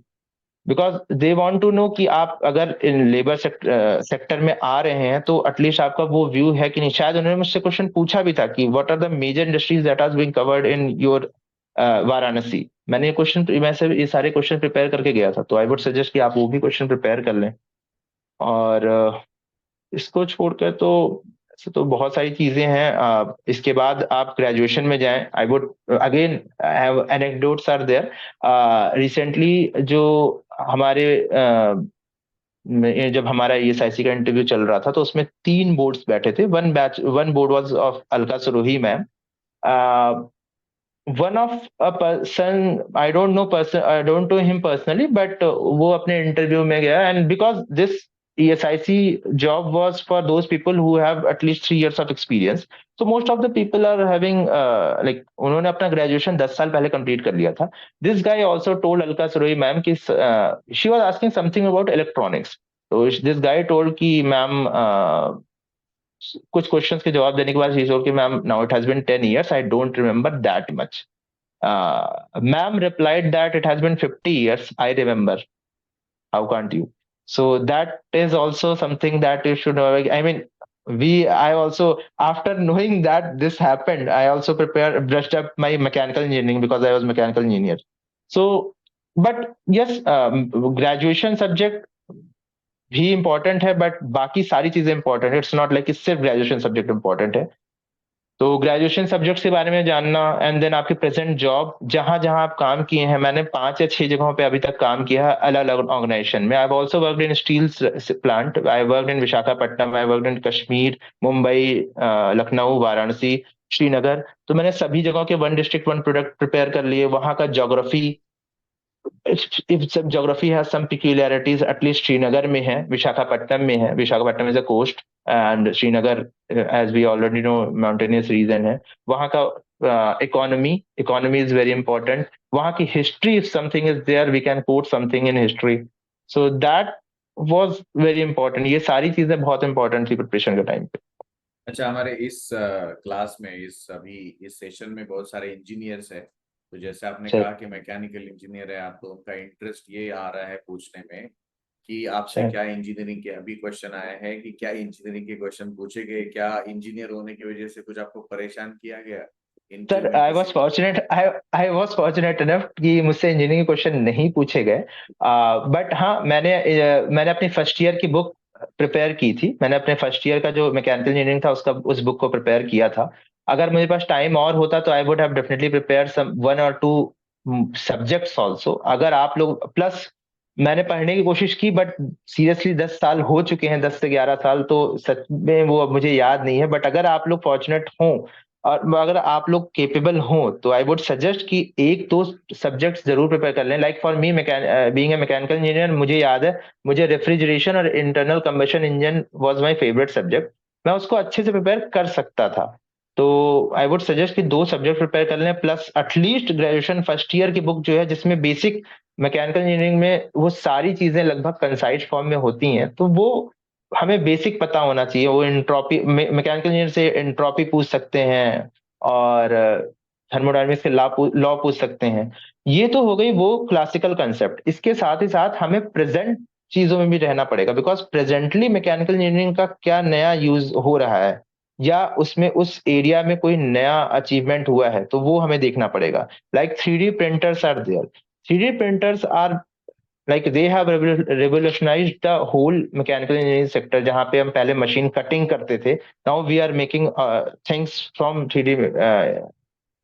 because they want to know कि आप अगर इन लेबर सेक्टर में आ रहे हैं तो एटलीस्ट आपका वो व्यू है कि नहीं। शायद उन्होंने मुझसे क्वेश्चन पूछा भी था कि what are the major industries that are being covered in your Varanasi. मैंने ये सारे क्वेश्चन प्रिपेयर करके गया था, तो आई वुड सजेस्ट कि आप वो भी क्वेश्चन प्रिपेयर कर लें। और इसको छोड़कर तो ऐसे तो बहुत सारी चीजें हैं। इसके बाद आप ग्रेजुएशन में जाएं, I would again have anecdotes are there. Recently जो हमारे जब हमारा ESIC का इंटरव्यू चल रहा था तो उसमें 3 बोर्ड्स बैठे थे। One board was of Alka Sarohi ma'am. One of a person, I don't know him personally, but वो अपने इंटरव्यू में गया, and because this ESIC job was for those people who have at least 3 years of experience. So most of the people are having like उन्होंने अपना graduation 10 साल पहले complete कर लिया था। This guy also told Alka Sarohi ma'am कि she was asking something about electronics. So this guy told कि ma'am कुछ क्वेश्चंस के जवाब देने के बाद he told कि ma'am now it has been 10 years, I don't remember that much. Ma'am replied that it has been 50 years, I remember. How can't you? So that is also something that you should know. I mean, I also, after knowing that this happened, I also brushed up my mechanical engineering because I was mechanical engineer. So, but yes, graduation subject भी important है, but बाकी सारी चीजें important है. It's not like कि सिर्फ graduation subject important है. तो ग्रेजुएशन सब्जेक्ट्स के बारे में जानना, एंड देन आपकी प्रेजेंट जॉब, जहां जहां आप काम किए हैं. मैंने 5 या 6 जगहों पे अभी तक काम किया है अलग अलग ऑर्गेनाइजेशन में. I have also worked in steels plant, I worked in Visakhapatnam, I worked in Kashmir, Mumbai, Lucknow, Varanasi, Srinagar. तो मैंने सभी जगहों के one district one product prepare कर लिए. वहां का geography, if some geography has some peculiarities, at least Srinagar में है, विशाखापट्टनम में है. Visakhapatnam is a coast and Srinagar, as we already know, mountainous region है. वहाँ का economy is very important. वहाँ की history, if something is there, we can quote something in history. So that was very important. ये सारी चीजें बहुत important थी प्रिपरेशन के टाइम पे. अच्छा, हमारे इस क्लास में इस सेशन में बहुत सारे इंजीनियर्स है. तो जैसे आपने कहा कि मैकेनिकल इंजीनियर है आप, तो उनका इंटरेस्ट ये आ रहा है पूछने में कि आपसे क्या इंजीनियरिंग के अभी क्वेश्चन आए हैं कि क्या इंजीनियरिंग के क्वेश्चन पूछे गए, क्या इंजीनियर होने की वजह से कुछ आपको परेशान किया गया? Sir I was fortunate enough कि मुझसे इंजीनियरिंग क्वेश्चन नहीं पूछे गए. बट हाँ, मैंने अपनी फर्स्ट ईयर की बुक प्रिपेयर की थी. मैंने अपने फर्स्ट ईयर का जो मैकेनिकल इंजीनियरिंग था उसका उस बुक को प्रिपेयर किया था. अगर मेरे पास टाइम और होता तो I would have definitely prepare some 1 or 2 subjects also. अगर आप लोग प्लस मैंने पढ़ने की कोशिश की, बट सीरियसली 10 साल हो चुके हैं, 10 से 11 साल, तो सच में वो अब मुझे याद नहीं है. बट अगर आप लोग फॉर्चुनेट हों और अगर आप लोग केपेबल हों तो आई वुड सजेस्ट कि 1-2 सब्जेक्ट्स जरूर प्रिपेयर कर लें. Like for me, being a mechanical engineer, मुझे याद है मुझे रेफ्रिजरेशन और internal combustion engine was my favourite subject. मैं उसको अच्छे से प्रिपेयर कर सकता था. तो आई वुड सजेस्ट कि 2 सब्जेक्ट प्रिपेयर कर लें, plus at least graduation first year की बुक जो है जिसमें बेसिक मैकेनिकल इंजीनियरिंग में वो सारी चीजें लगभग कंसाइज फॉर्म में होती हैं, तो वो हमें बेसिक पता होना चाहिए. वो एंट्रोपी, मैकेनिकल इंजीनियर से एंट्रोपी पूछ सकते हैं और थर्मोडायनेमिक्स के लॉ पूछ सकते हैं. ये तो हो गई वो क्लासिकल कंसेप्ट. इसके साथ ही साथ हमें प्रेजेंट चीजों में भी रहना पड़ेगा, बिकॉज प्रेजेंटली मैकेनिकल इंजीनियरिंग का क्या नया यूज हो रहा है या उसमें उस एरिया में कोई नया अचीवमेंट हुआ है, तो वो हमें देखना पड़ेगा. Like 3D printers are there. 3D printers are like they have revolutionized the whole mechanical engineering sector. जहाँ पे हम पहले मशीन कटिंग करते थे, now we are making things from 3D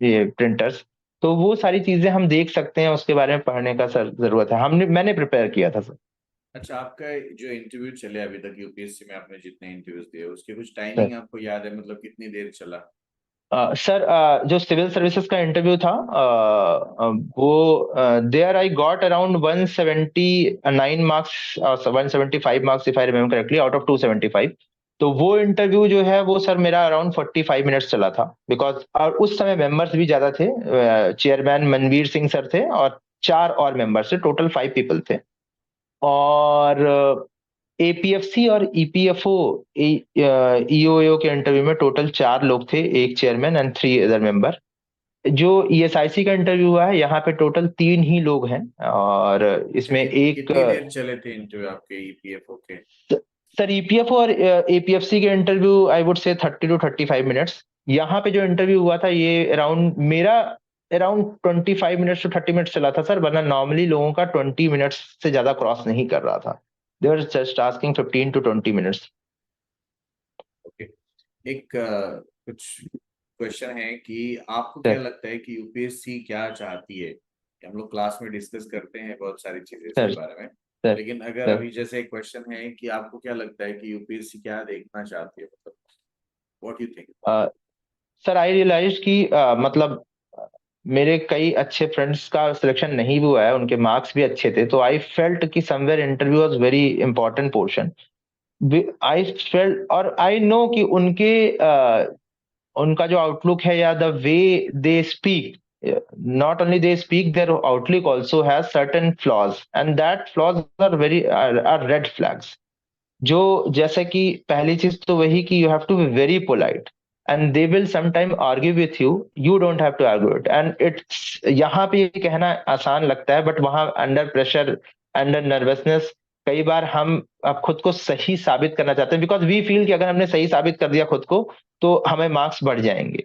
ये printers. तो वो सारी चीजें हम देख सकते हैं, उसके बारे में पढ़ने का सर जरूरत है. मैंने प्रिपेयर किया था सर. अच्छा, आपका जो इंटरव्यू चले अभी तक यूपीएससी में, आपने जितने इंटरव्यूज दिए उसके कुछ टाइमिंग आपको याद है, मतलब कितनी देर चला? सर जो सिविल सर्विसेज का इंटरव्यू था वो there I got around 179 marks, 175 marks if I remember correctly, out of 275. तो वो इंटरव्यू जो है वो सर मेरा अराउंड 45 मिनट्स चला था. बिकॉज और उस समय मेंबर्स भी ज्यादा थे. चेयरमैन मनवीर सिंह सर थे और 4 और मेंबर्स थे, टोटल 5 पीपल थे. और एपीएफसी और ईपीएफओ ईओएओ के इंटरव्यू में टोटल 4 लोग थे, 1 चेयरमैन एंड 3 अदर मेंबर. जो ईएसआईसी का इंटरव्यू हुआ है यहाँ पे टोटल 3 ही लोग हैं और इसमें कितनी देर चले थे इंटरव्यू आपके ईपीएफओ के? सर ईपीएफओ और एपीएफसी के इंटरव्यू आई वुड से 30 to 35 मिनट्स. यहाँ पे जो इंटरव्यू हुआ था ये अराउंड 25 मिनट्स to 30 मिनट्स चला था सर. वरना नॉर्मली लोगों का 20 मिनट्स से ज्यादा क्रॉस नहीं कर रहा था. They were just asking 15 to 20 minutes. Okay. एक कुछ क्वेश्चन है कि आपको क्या लगता है कि यूपीएससी क्या चाहती है? हम लोग क्लास में डिस्कस करते हैं बहुत सारी चीजें इसके बारे में, लेकिन अगर अभी जैसे एक क्वेश्चन है कि आपको क्या लगता है कि यूपीएससी क्या देखना चाहती है, मतलब what you think? Sir I realise कि मतलब मेरे कई अच्छे फ्रेंड्स का सिलेक्शन नहीं भी हुआ है, उनके मार्क्स भी अच्छे थे. तो आई फेल्ट कि somewhere interview was very important portion. I felt और आई नो कि उनका जो आउटलुक है या the way they speak, not only they speak, their outlook also has certain flaws and that flaws are red flags. जो जैसे कि पहली चीज तो वही कि you have to be very polite and they will sometime argue with you, you don't have to argue it. And it's यहाँ पे ये कहना आसान लगता है, but वहाँ under pressure, under nervousness, कई बार हम अब खुद को सही साबित करना चाहते हैं, बिकॉज वी फील कि अगर हमने सही साबित कर दिया खुद को तो हमें मार्क्स बढ़ जाएंगे।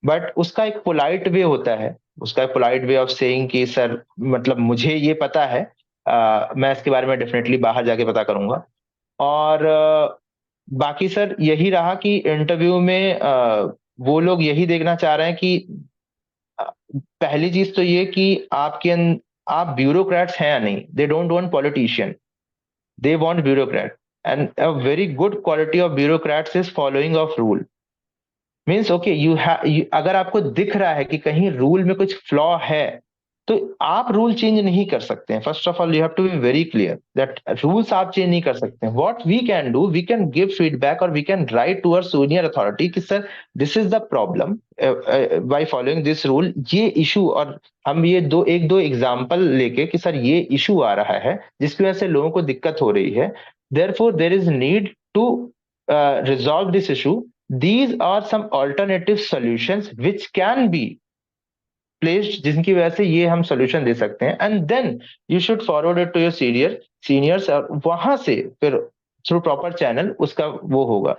बट उसका एक पोलाइट वे होता है, उसका एक पोलाइट वे ऑफ सेइंग कि सर मतलब मुझे ये पता है, मैं इसके बारे में डेफिनेटली बाहर जाके पता करूंगा। और बाकी सर यही रहा कि इंटरव्यू में वो लोग यही देखना चाह रहे हैं कि अ, पहली चीज तो ये कि आप ब्यूरोक्रेट्स हैं या नहीं। They don't want politician, they want bureaucrat, and a very good quality of bureaucrats is following of rule। Means okay अगर आपको दिख रहा है कि कहीं रूल में कुछ फ्लॉ है तो आप रूल चेंज नहीं कर सकते हैं। First of all you have to be very clear that rules आप चेंज नहीं कर सकते हैं। What we can do, we can give feedback और we can write to our senior authority कि sir this is the problem by following this rule, ये issue. और हम ये एक दो एग्जाम्पल लेके कि सर ये इशू आ रहा है जिसकी वजह से लोगों को दिक्कत हो रही है, therefore there is need to resolve this issue। These are some alternative solutions which can be placed, जिनकी वजह से ये हम solution दे सकते हैं। And then you should forward it to your seniors, और वहां से फिर थ्रू प्रॉपर चैनल उसका वो होगा,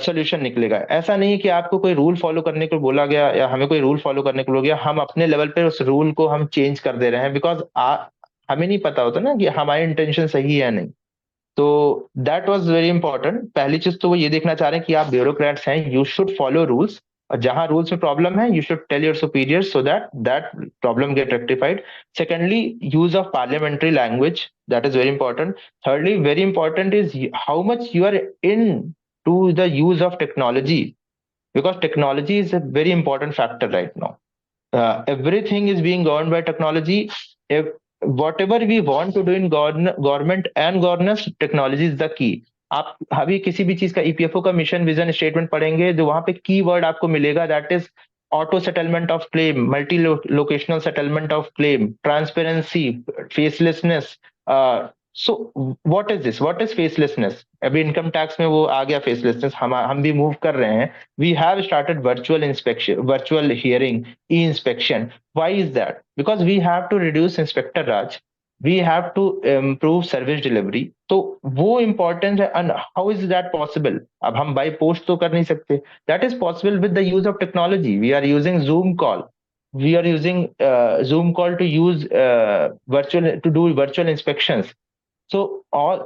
सोल्यूशन निकलेगा। ऐसा नहीं है कि आपको कोई रूल फॉलो करने को बोला गया या हमें कोई रूल फॉलो करने को बोला गया, हम अपने लेवल पे उस रूल को हम चेंज कर दे रहे हैं, बिकॉज हमें नहीं पता होता ना कि हमारी इंटेंशन सही है या नहीं। तो दैट वाज वेरी इंपॉर्टेंट। पहली चीज तो वो ये देखना चाह रहे हैं कि आप ब्यूरोक्रेट्स हैं, यू शुड फॉलो रूल्स, और जहां रूल्स में प्रॉब्लम है you should tell your superiors so that that problem get rectified. Secondly, use of parliamentary language, that is very important. thirdly, very important is how much you are in to the use of technology, because technology is a very important factor right now। everything is being governed by technology। if whatever we want to do in government and governance, technology is the key। आप अभी किसी भी चीज का EPFO का mission vision statement पढ़ेंगे जो वहां पे की वर्ड आपको मिलेगा, that is auto settlement of claim, multi locational settlement of claim, transparency, facelessness. So what is this, what is facelessness? अभी इनकम टैक्स में वो आ गया फेसलेसनेस, हम भी मूव कर रहे हैं। We have started virtual inspection, virtual hearing, e-inspection। Why is that? Because we have to reduce inspector raj, we have to improve service delivery। तो वो important है। and how is that possible? अब हम by post तो कर नहीं सकते, that is possible with the use of technology। we are using zoom call, we are using zoom call to use virtual, to do virtual inspections। so all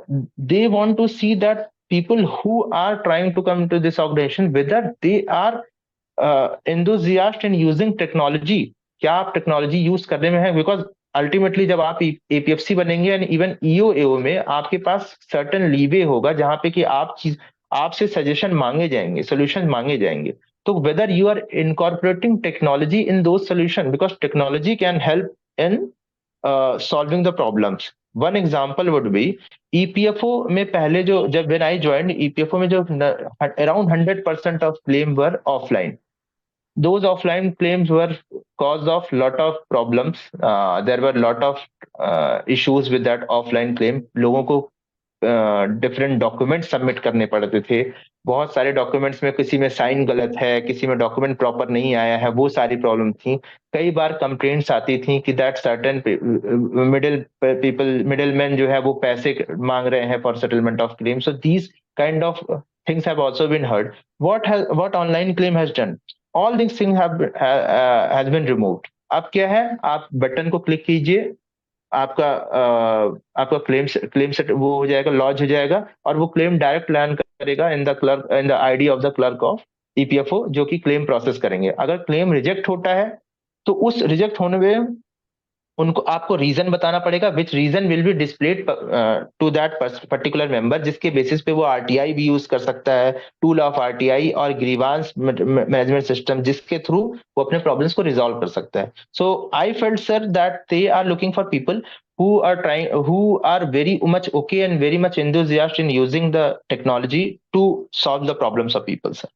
they want to see that people who are trying to come to this organization, whether they are enthusiast in using technology, क्या आप technology use करने में है? Because ultimately जब आप APFC बनेंगे and even EO एओ में आपके पास सर्टेन लीवे होगा जहां पे कि आपसे सजेशन मांगे जाएंगे, सोल्यूशन मांगे जाएंगे। तो whether you are incorporating technology in the solution, because technology can help in solving the problems. One example would be EPFO में पहले जो जब व्हेन आई ज्वाइन ईपीएफओ में जो around 100% of claim were offline. those offline claims were caused of lot of problems। there were lot of issues with that offline claim। लोगों को different document submit करने पड़ते थे। बहुत सारे डॉक्यूमेंट्स में किसी में साइन गलत है, किसी में डॉक्यूमेंट प्रॉपर नहीं आया है, वो सारी प्रॉब्लम थी। कई बार कंप्लेंट्स आती थी कि दैट सर्टेन मिडिल मैन जो है वो पैसे मांग रहे हैं for settlement of claim. So these kind of things have also been heard। what online claim has done, all these things has been removed। अब क्या है, आप बटन को क्लिक कीजिए, आपका क्लेम सेट वो हो जाएगा, लॉन्च हो जाएगा, और वो क्लेम डायरेक्ट लैंड करेगा in the ID of the clerk of EPFO, जो कि क्लेम प्रोसेस करेंगे। अगर क्लेम रिजेक्ट होता है तो उस रिजेक्ट होने में उनको आपको रीजन बताना पड़ेगा, which reason will be displayed to that particular member, जिसके बेसिस पे वो आरटीआई भी यूज कर सकता है, टूल ऑफ आरटीआई और ग्रीवांस मैनेजमेंट सिस्टम, जिसके थ्रू वो अपने प्रॉब्लम्स को रिजॉल्व कर सकता है। So I felt sir that they are looking for people who are very much okay and very much enthusiastic in using the technology to solve the problems of people, sir।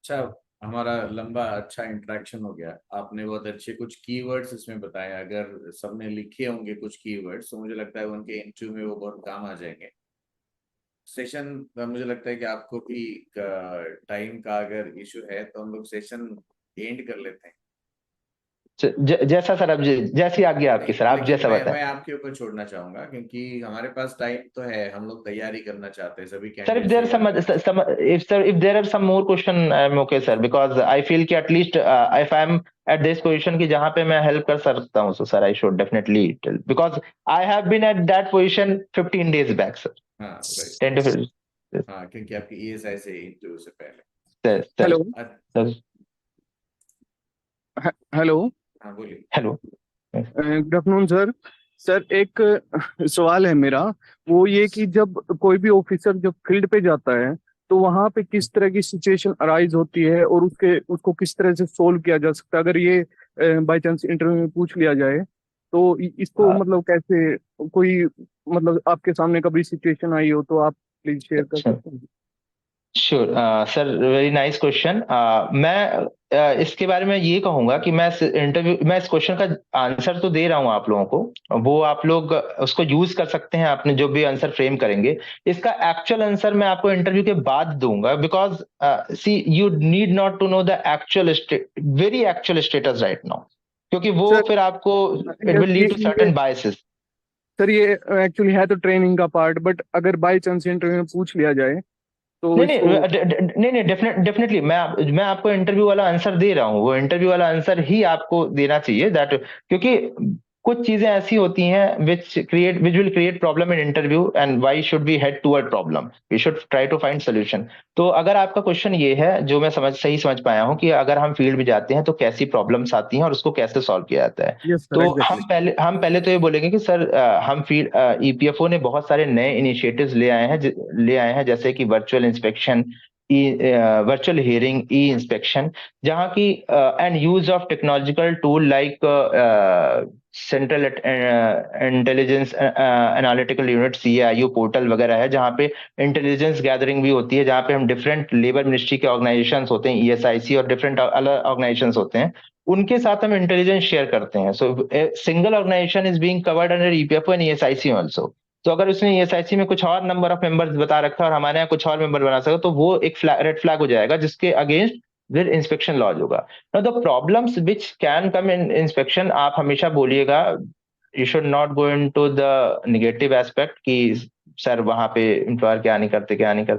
अच्छा, हमारा लंबा अच्छा interaction हो गया। आपने बहुत अच्छे कुछ कीवर्ड्स इसमें बताए। अगर सबने लिखे होंगे कुछ कीवर्ड्स तो मुझे लगता है उनके इंटरव्यू में वो बहुत काम आ जाएंगे। सेशन मुझे लगता है कि आपको भी टाइम का अगर इशू है तो हम लोग सेशन एंड कर लेते हैं। जैसा सर, अब जैसी आज्ञा आपकी सर, आप लेकिन जैसा बताएं। मैं आपके ऊपर छोड़ना चाहूंगा क्योंकि हमारे पास टाइम तो है, हम लोग तैयारी करना चाहते हैं, सभी Sir, if candidates there are तैयार करना चाहते if there are some more question, I'm okay, sir, because I feel कि at least if I'm at this position कि जहाँ पे मैं help कर सकता हूँ, so sir, I should definitely tell, because I have been at that position 15 days back, sir. हैं। हाँ राइट, 10 to 15, हाँ क्योंकि आपकी ईएसआई से इंटरव्यू से पहले। sir, sir, hello sir, hello हाँ बोलिए। hello. Good afternoon sir. Sir एक सवाल है मेरा, वो ये कि जब कोई भी ऑफिसर जब फील्ड पे जाता है तो वहां पे किस तरह की सिचुएशन अराइज होती है और उसको किस तरह से सोल्व किया जा सकता है, अगर ये बाय चांस इंटरव्यू में पूछ लिया जाए तो इसको मतलब कैसे, कोई मतलब आपके सामने कभी सिचुएशन आई हो तो आप प्लीज शेयर कर अच्छा, सकते हैं। Sure sir, very nice question. मैं इसके बारे में ये कहूंगा कि मैं इस क्वेश्चन का आंसर तो दे रहा हूं आप लोगों को, वो आप लोग उसको यूज कर सकते हैं आपने जो भी आंसर फ्रेम करेंगे। इसका एक्चुअल आंसर मैं आपको इंटरव्यू के बाद दूंगा, because see you need not to know the actual very actual status right now, क्योंकि वो सर फिर आपको इट विल लीड टू ये सर्टेन बायसेस। सर ये एक्चुअली है तो ट्रेनिंग का पार्ट, बट अगर बाय चांस इंटरव्यू में पूछ लिया जाए तो नहीं इसको। नहीं नहीं, डेफिनेटली मैं आपको इंटरव्यू वाला आंसर दे रहा हूँ, वो इंटरव्यू वाला आंसर ही आपको देना चाहिए, दैट क्योंकि कुछ चीजें ऐसी होती हैं which will create problem in interview, and why should we head toward problem, we should try to find solution. तो अगर आपका क्वेश्चन ये है, जो मैं सही समझ पाया हूँ, कि अगर हम फील्ड में जाते हैं तो कैसी प्रॉब्लम्स आती हैं और उसको कैसे सॉल्व किया जाता है, यस सर, तो एग्जैक्टली। हम पहले तो ये बोलेंगे कि सर हम फील्ड ईपीएफओ ने बहुत सारे नए इनिशिएटिव्स ले आए हैं, जैसे कि वर्चुअल इंस्पेक्शन, वर्चुअल हियरिंग, ई इंस्पेक्शन, जहाँ की and use of technological tool like central intelligence analytical unit, CAIU portal वगैरह है, जहाँ पे इंटेलिजेंस गैदरिंग भी होती है, जहाँ पे हम डिफरेंट लेबर मिनिस्ट्री के ऑर्गेनाइजेशंस होते हैं, ESIC और डिफरेंट अलग ऑर्गेनाइजेशंस होते हैं, उनके साथ हम इंटेलिजेंस शेयर करते हैं। So single organisation is being covered under EPFO and ESIC also. तो अगर उसने ESIC में कुछ और नंबर ऑफ मेंबर्स बता रखा है और हमारे यहाँ कुछ और मेंबर बना सका, तो वो एक रेड फ्लैग हो जाएगा, जिसके अगेंस्ट फिर इंस्पेक्शन लॉज होगा। Now the problems which can come in inspection, आप हमेशा बोलिएगा, you should not go into the negative aspect कि सर वहां पे एम्प्लॉयर क्या नहीं करते।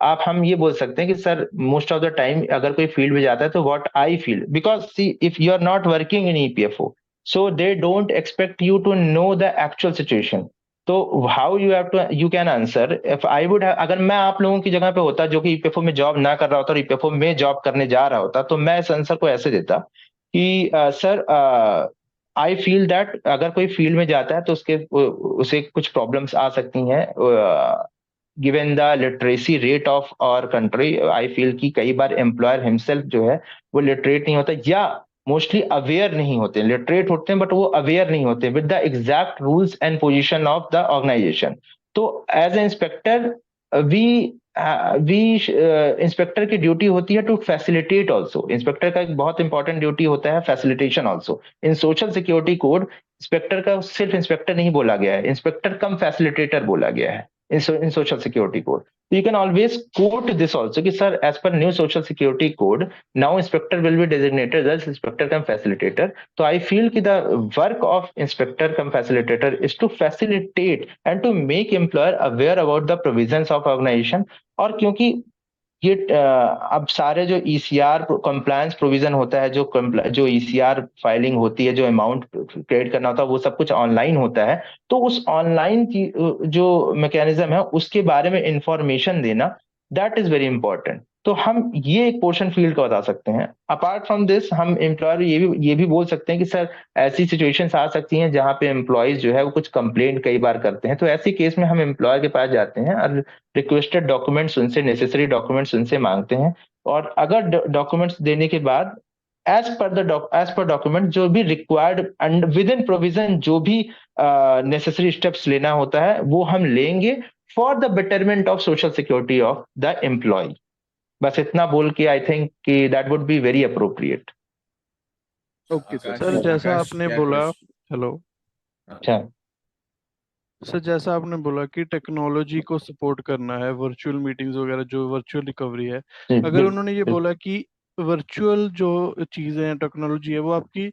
आप हम ये बोल सकते हैं कि sir most of the time अगर कोई फील्ड में जाता है तो what I feel, because see if you are not working in EPFO, so they don't expect you to know the actual situation. तो how you can answer, if I would, अगर मैं आप लोगों की जगह पे होता जो कि ईपीएफओ में जॉब ना कर रहा होता और ईपीएफओ में जॉब करने जा रहा होता, तो मैं इस आंसर को ऐसे देता कि सर आई फील दैट अगर कोई फील्ड में जाता है तो उसे कुछ प्रॉब्लम्स आ सकती हैं, given the literacy rate of our country. I feel कि कई बार एम्प्लॉयर हिमसेल्फ जो है वो लिटरेट नहीं होता, या मोस्टली अवेयर नहीं होते, लिटरेट होते हैं बट वो अवेयर नहीं होते with the exact rules and position of the organisation. तो as a inspector we we inspector की ड्यूटी होती है टू फैसिलिटेट ऑल्सो, इंस्पेक्टर का एक बहुत इंपॉर्टेंट ड्यूटी होता है फैसिलिटेशन ऑल्सो। इन सोशल सिक्योरिटी कोड इंस्पेक्टर का सिर्फ इंस्पेक्टर नहीं बोला गया है, इंस्पेक्टर कम फैसिलिटेटर बोला गया है in social security code. So you can always quote this also कि sir as per new social security code now inspector will be designated as inspector cum facilitator. So I feel कि the work of inspector cum facilitator is to facilitate and to make employer aware about the provisions of organization। और क्योंकि ये अब सारे जो ECR compliance provision होता है, जो ECR फाइलिंग होती है, जो अमाउंट क्रिएट करना होता है, वो सब कुछ ऑनलाइन होता है। तो उस ऑनलाइन की जो मैकेनिज्म है उसके बारे में इंफॉर्मेशन देना, दैट इज वेरी इंपॉर्टेंट। तो हम ये एक पोर्शन फील्ड का बता सकते हैं। अपार्ट फ्रॉम दिस हम एम्प्लॉयर ये भी बोल सकते हैं कि सर ऐसी सिचुएशंस आ सकती हैं जहां पे एम्प्लॉयज जो है वो कुछ कंप्लेंट कई बार करते हैं, तो ऐसी केस में हम एम्प्लॉयर के पास जाते हैं और रिक्वेस्टेड डॉक्यूमेंट्स उनसे, नेसेसरी डॉक्यूमेंट्स उनसे मांगते हैं। और अगर डॉक्यूमेंट्स देने के बाद एज पर डॉक्यूमेंट जो भी required and with in provision जो भी नेसेसरी स्टेप्स लेना होता है वो हम लेंगे for the betterment of social security of the employ. बस इतना बोल के आई थिंक कि that would be very appropriate. Okay sir. Sir जैसा आकाश आपने क्या बोला, क्वेश्चन? हेलो अच्छा, सर, जैसा आपने बोला कि टेक्नोलॉजी को सपोर्ट करना है, वर्चुअल मीटिंग्स वगैरह जो वर्चुअल रिकवरी है, अगर उन्होंने ये बोला कि वर्चुअल जो चीजें हैं, टेक्नोलॉजी है, वो आपकी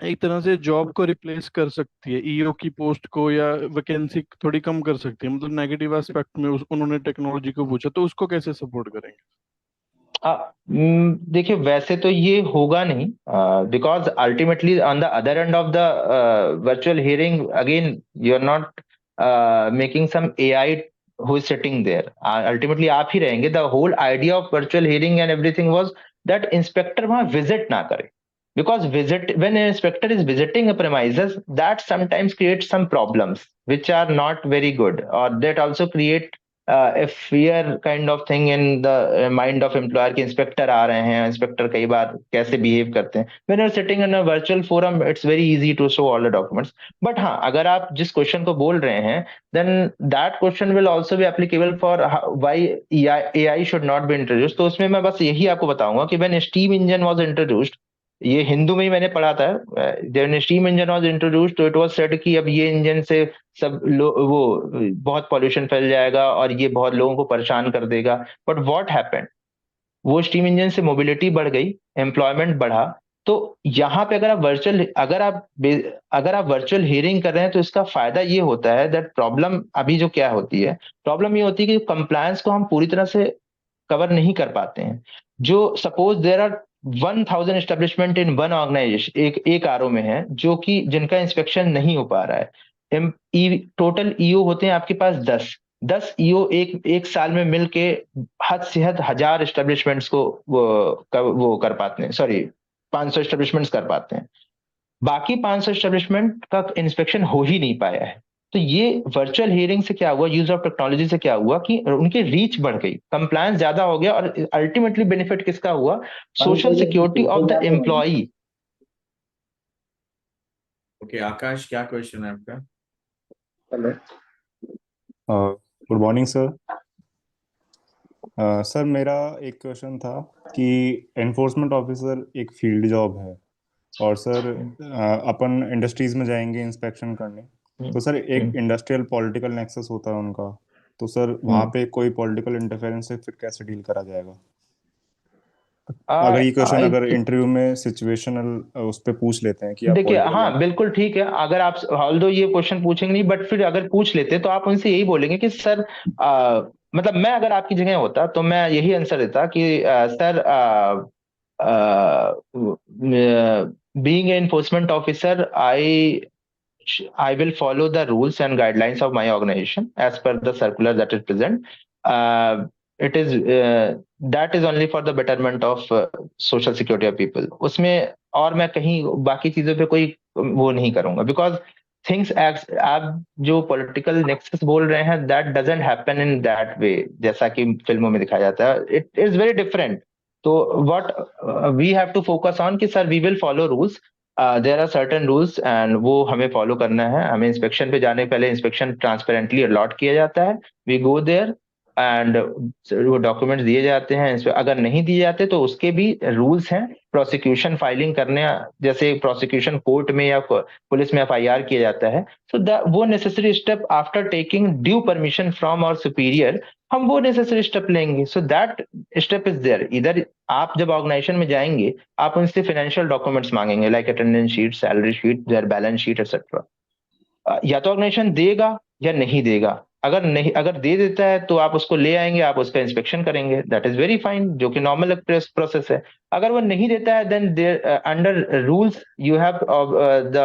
एक तरह से जॉब को रिप्लेस कर सकती है, ईओ की पोस्ट को या वैकेंसी थोड़ी कम कर सकती है, मतलब नेगेटिव एस्पेक्ट में उन्होंने टेक्नोलॉजी को पूछा, तो उसको कैसे सपोर्ट करेंगे? देखिए वैसे तो ये होगा नहीं, because ultimately on the other end of the virtual hearing again you are not making some AI who is sitting there, ultimately आप ही रहेंगे। The whole idea of virtual hearing and everything was that inspector वहां visit ना करे, because when an inspector is visiting a premises, that sometimes creates some problems which are not very good, or that also create a fear kind of thing in the mind of employer कि inspector आ रहे हैं, inspector कई बार कैसे behave करते हैं। when you're sitting in a virtual forum it's very easy to show all the documents, but हाँ अगर आप जिस क्वेश्चन को बोल रहे हैं then that question will also be applicable for why AI should not be introduced। तो उसमें मैं बस यही आपको बताऊंगा कि when steam engine was introduced, ये हिंदू में ही मैंने पढ़ा था, जब स्टीम इंजन वाज इंट्रोड्यूस्ड तो इट वाज सेड कि अब ये इंजन से सब वो बहुत पॉल्यूशन फैल जाएगा और ये बहुत लोगों को परेशान कर देगा। बट व्हाट हैपेंड, वो स्टीम इंजन से मोबिलिटी बढ़ गई, एम्प्लॉयमेंट बढ़ा। तो यहाँ पे अगर आप वर्चुअल हियरिंग कर रहे हैं तो इसका फायदा ये होता है दैट प्रॉब्लम अभी जो क्या होती है, प्रॉब्लम ये होती है कि कंप्लायंस को हम पूरी तरह से कवर नहीं कर पाते हैं। जो suppose there are 1000 establishment in one organisation, एक आरओ में है जो कि जिनका इंस्पेक्शन नहीं हो पा रहा है। टोटल ईओ होते हैं आपके पास 10 ईओ एक साल में मिलके हद से हद 1000 एस्टेब्लिशमेंट्स को वो कर पाते हैं, सॉरी 500 एस्टेब्लिशमेंट्स कर पाते हैं। बाकी 500 एस्टेब्लिशमेंट का इंस्पेक्शन हो ही नहीं पाया है। तो ये वर्चुअल हियरिंग से क्या हुआ, यूज ऑफ टेक्नोलॉजी से क्या हुआ कि उनकी रीच बढ़ गई, कंप्लायंस ज्यादा हो गया, और अल्टीमेटली बेनिफिट किसका हुआ, social security of the employee. Okay Akash, क्या क्वेश्चन है आपका? Good morning sir. सर मेरा एक क्वेश्चन था कि एनफोर्समेंट ऑफिसर एक फील्ड जॉब है और सर अपन इंडस्ट्रीज में जाएंगे इंस्पेक्शन करने, तो सर एक इंडस्ट्रियल पॉलिटिकल नेक्सस होता है उनका, तो सर वहाँ पे कोई पॉलिटिकल इंटरफेरेंस से फिर कैसे डील करा जाएगा? अगर ये क्वेश्चन अगर इंटरव्यू में सिचुएशनल उस पे पूछ लेते हैं कि आप देखिए political हाँ बिल्कुल ठीक है, अगर आप ऑल्दो ये क्वेश्चन पूछेंगे नहीं, बट फिर अगर पूछ लेते तो आप उनसे यही बोलेंगे कि सर मतलब मैं अगर आपकी जगह होता तो मैं यही आंसर देता कि sir being an enforcement officer, I will follow the rules and guidelines of my organization as per the circular that is present. It is that is only for the betterment of social security of people. उसमें और मैं कहीं बाकी चीजों पे कोई वो नहीं करूंगा, because things आप जो political nexus बोल रहे हैं that doesn't happen in that way जैसा कि फिल्मों में दिखाया जाता है, it is very different. तो what we have to focus on कि sir we will follow rules, there are certain rules and वो हमें फॉलो करना है। हमें इंस्पेक्शन पे जाने के पहले इंस्पेक्शन ट्रांसपेरेंटली अलॉट किया जाता है, वी गो देयर एंड वो डॉक्यूमेंट्स दिए जाते हैं। अगर नहीं दिए जाते तो उसके भी रूल्स हैं, प्रोसिक्यूशन फाइलिंग करने, जैसे प्रोसिक्यूशन कोर्ट में या पुलिस में एफआईआर किया जाता है। सो वो necessary step after taking due permission from our superior, हम वो नेसेसरी स्टेप लेंगे। So that step is there. इधर आप जब ऑर्गेनाइजेशन में जाएंगे आप उनसे फाइनेंशियल डॉक्यूमेंट्स मांगेंगे, like attendance sheet, salary sheet, their balance sheet etcetera. या तो ऑर्गेनाइजेशन देगा या नहीं देगा। अगर दे देता है तो आप उसको ले आएंगे, आप उसका इंस्पेक्शन करेंगे, दैट इज वेरी फाइन, जो कि नॉर्मल प्रोसेस है। अगर वो नहीं देता है then under rules you have the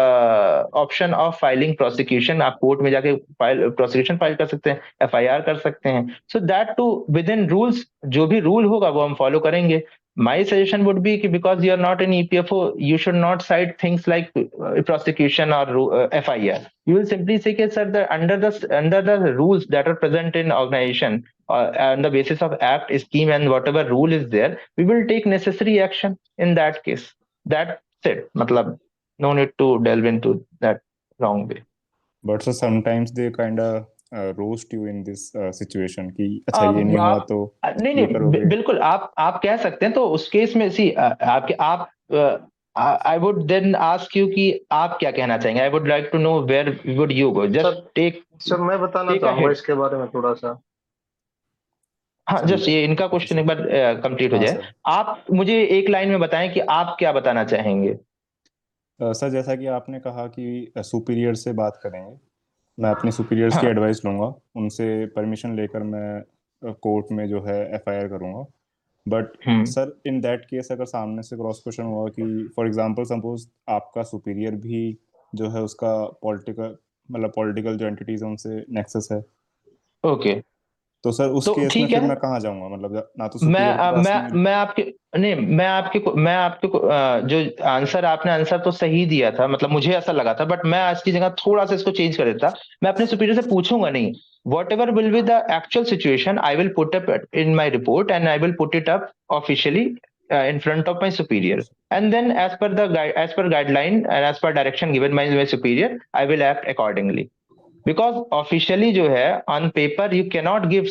option of filing prosecution. आप कोर्ट में जाके प्रोसिक्यूशन फाइल कर सकते हैं, एफआईआर कर सकते हैं। So that too within rules, जो भी रूल होगा वो हम फॉलो करेंगे। My suggestion would be because you are not in EPFO, you should not cite things like prosecution or FIR. You will simply say, sir, under the rules that are present in organization, on the basis of act, scheme, and whatever rule is there, we will take necessary action in that case. That's it. Matlab, no need to delve into that wrong way. But so sometimes they kind of roast you in this situation कि अच्छा ये नहीं हुआ तो नहीं बिल्कुल आप कह सकते हैं। तो उस केस में सी आप I would then ask you कि आप क्या कहना चाहेंगे। I would like to know where would you go. Just take. Sir मैं बताना चाहूंगा इसके बारे में थोड़ा सा। हाँ जस्ट ये इनका क्वेश्चन एक बार कंप्लीट हो जाए। आप मुझे एक लाइन में बताएं कि आप क्या बताना चाहेंगे। सर जैसा कि आपने कहा कि सुपीरियर से बात करेंगे, मैं अपने सुपीरियर्स की हाँ। एडवाइस लूंगा, उनसे परमिशन लेकर मैं कोर्ट में जो है एफआईआर करूंगा। But hmm. Sir in that case अगर सामने से क्रॉस क्वेश्चन हुआ कि फॉर एग्जांपल सपोज आपका सुपीरियर भी जो है उसका पॉलिटिकल जो एंटिटीज है उनसे नेक्सस है, ओके, तो सर उस तो केस में ठीक फिर है। मैं कहाँ जाऊंगा? मतलब ना तो मैं सुपीरियर के पास में। मैं आपके नहीं, मैं आपके जो आंसर आपने आंसर तो सही दिया था, मतलब मुझे ऐसा लगा था, बट मैं आज की जगह थोड़ा सा इसको चेंज कर देता। मैं अपने सुपीरियर से पूछूंगा नहीं, whatever will be the actual situation I will put up in my report and I will put it up officially in front of my superior, and then as per guideline and as per direction given my my superior I will act accordingly. Because officially जो है on paper you cannot give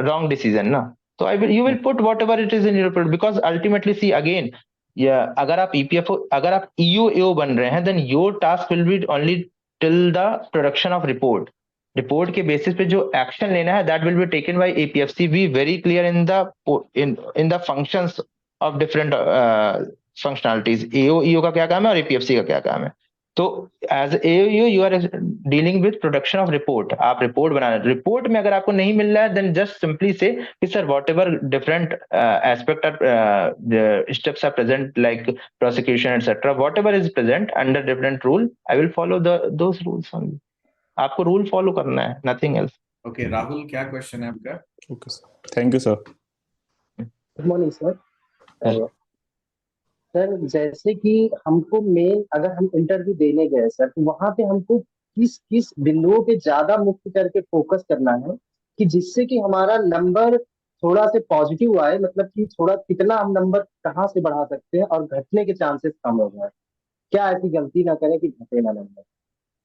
wrong decision ना। तो I will you will put whatever it is in your, because ultimately see again, या अगर आप EPFO अगर आप EO बन रहे हैं then your task will be only till the production of report. Report के बेसिस पे जो एक्शन लेना है that will be taken by APFC, be very clear in the functions of different functionalities. EO का क्या काम है और एपीएफसी का क्या काम है। तो as AO you are dealing with production of report. आप रिपोर्ट बना रहे हैं, रिपोर्ट में अगर आपको नहीं मिल रहा है देन जस्ट सिंपली से कि sir whatever different aspect are steps are present like prosecution etcetera, whatever is present under different rule I will follow those rules only. आपको रूल फॉलो करना है, nothing else. Okay Rahul, क्या question है आपका? Okay sir, thank you sir. Good morning sir. Sir जैसे कि हमको main अगर हम इंटरव्यू देने गए सर तो वहां पे हमको किस किस बिंदुओं पे ज्यादा मुख्य करके फोकस करना है कि जिससे कि हमारा नंबर थोड़ा से पॉजिटिव आए, मतलब कि थोड़ा कितना हम नंबर कहाँ से बढ़ा सकते हैं और घटने के चांसेस कम हो जाए, क्या ऐसी गलती ना करें कि घटे ना नंबर।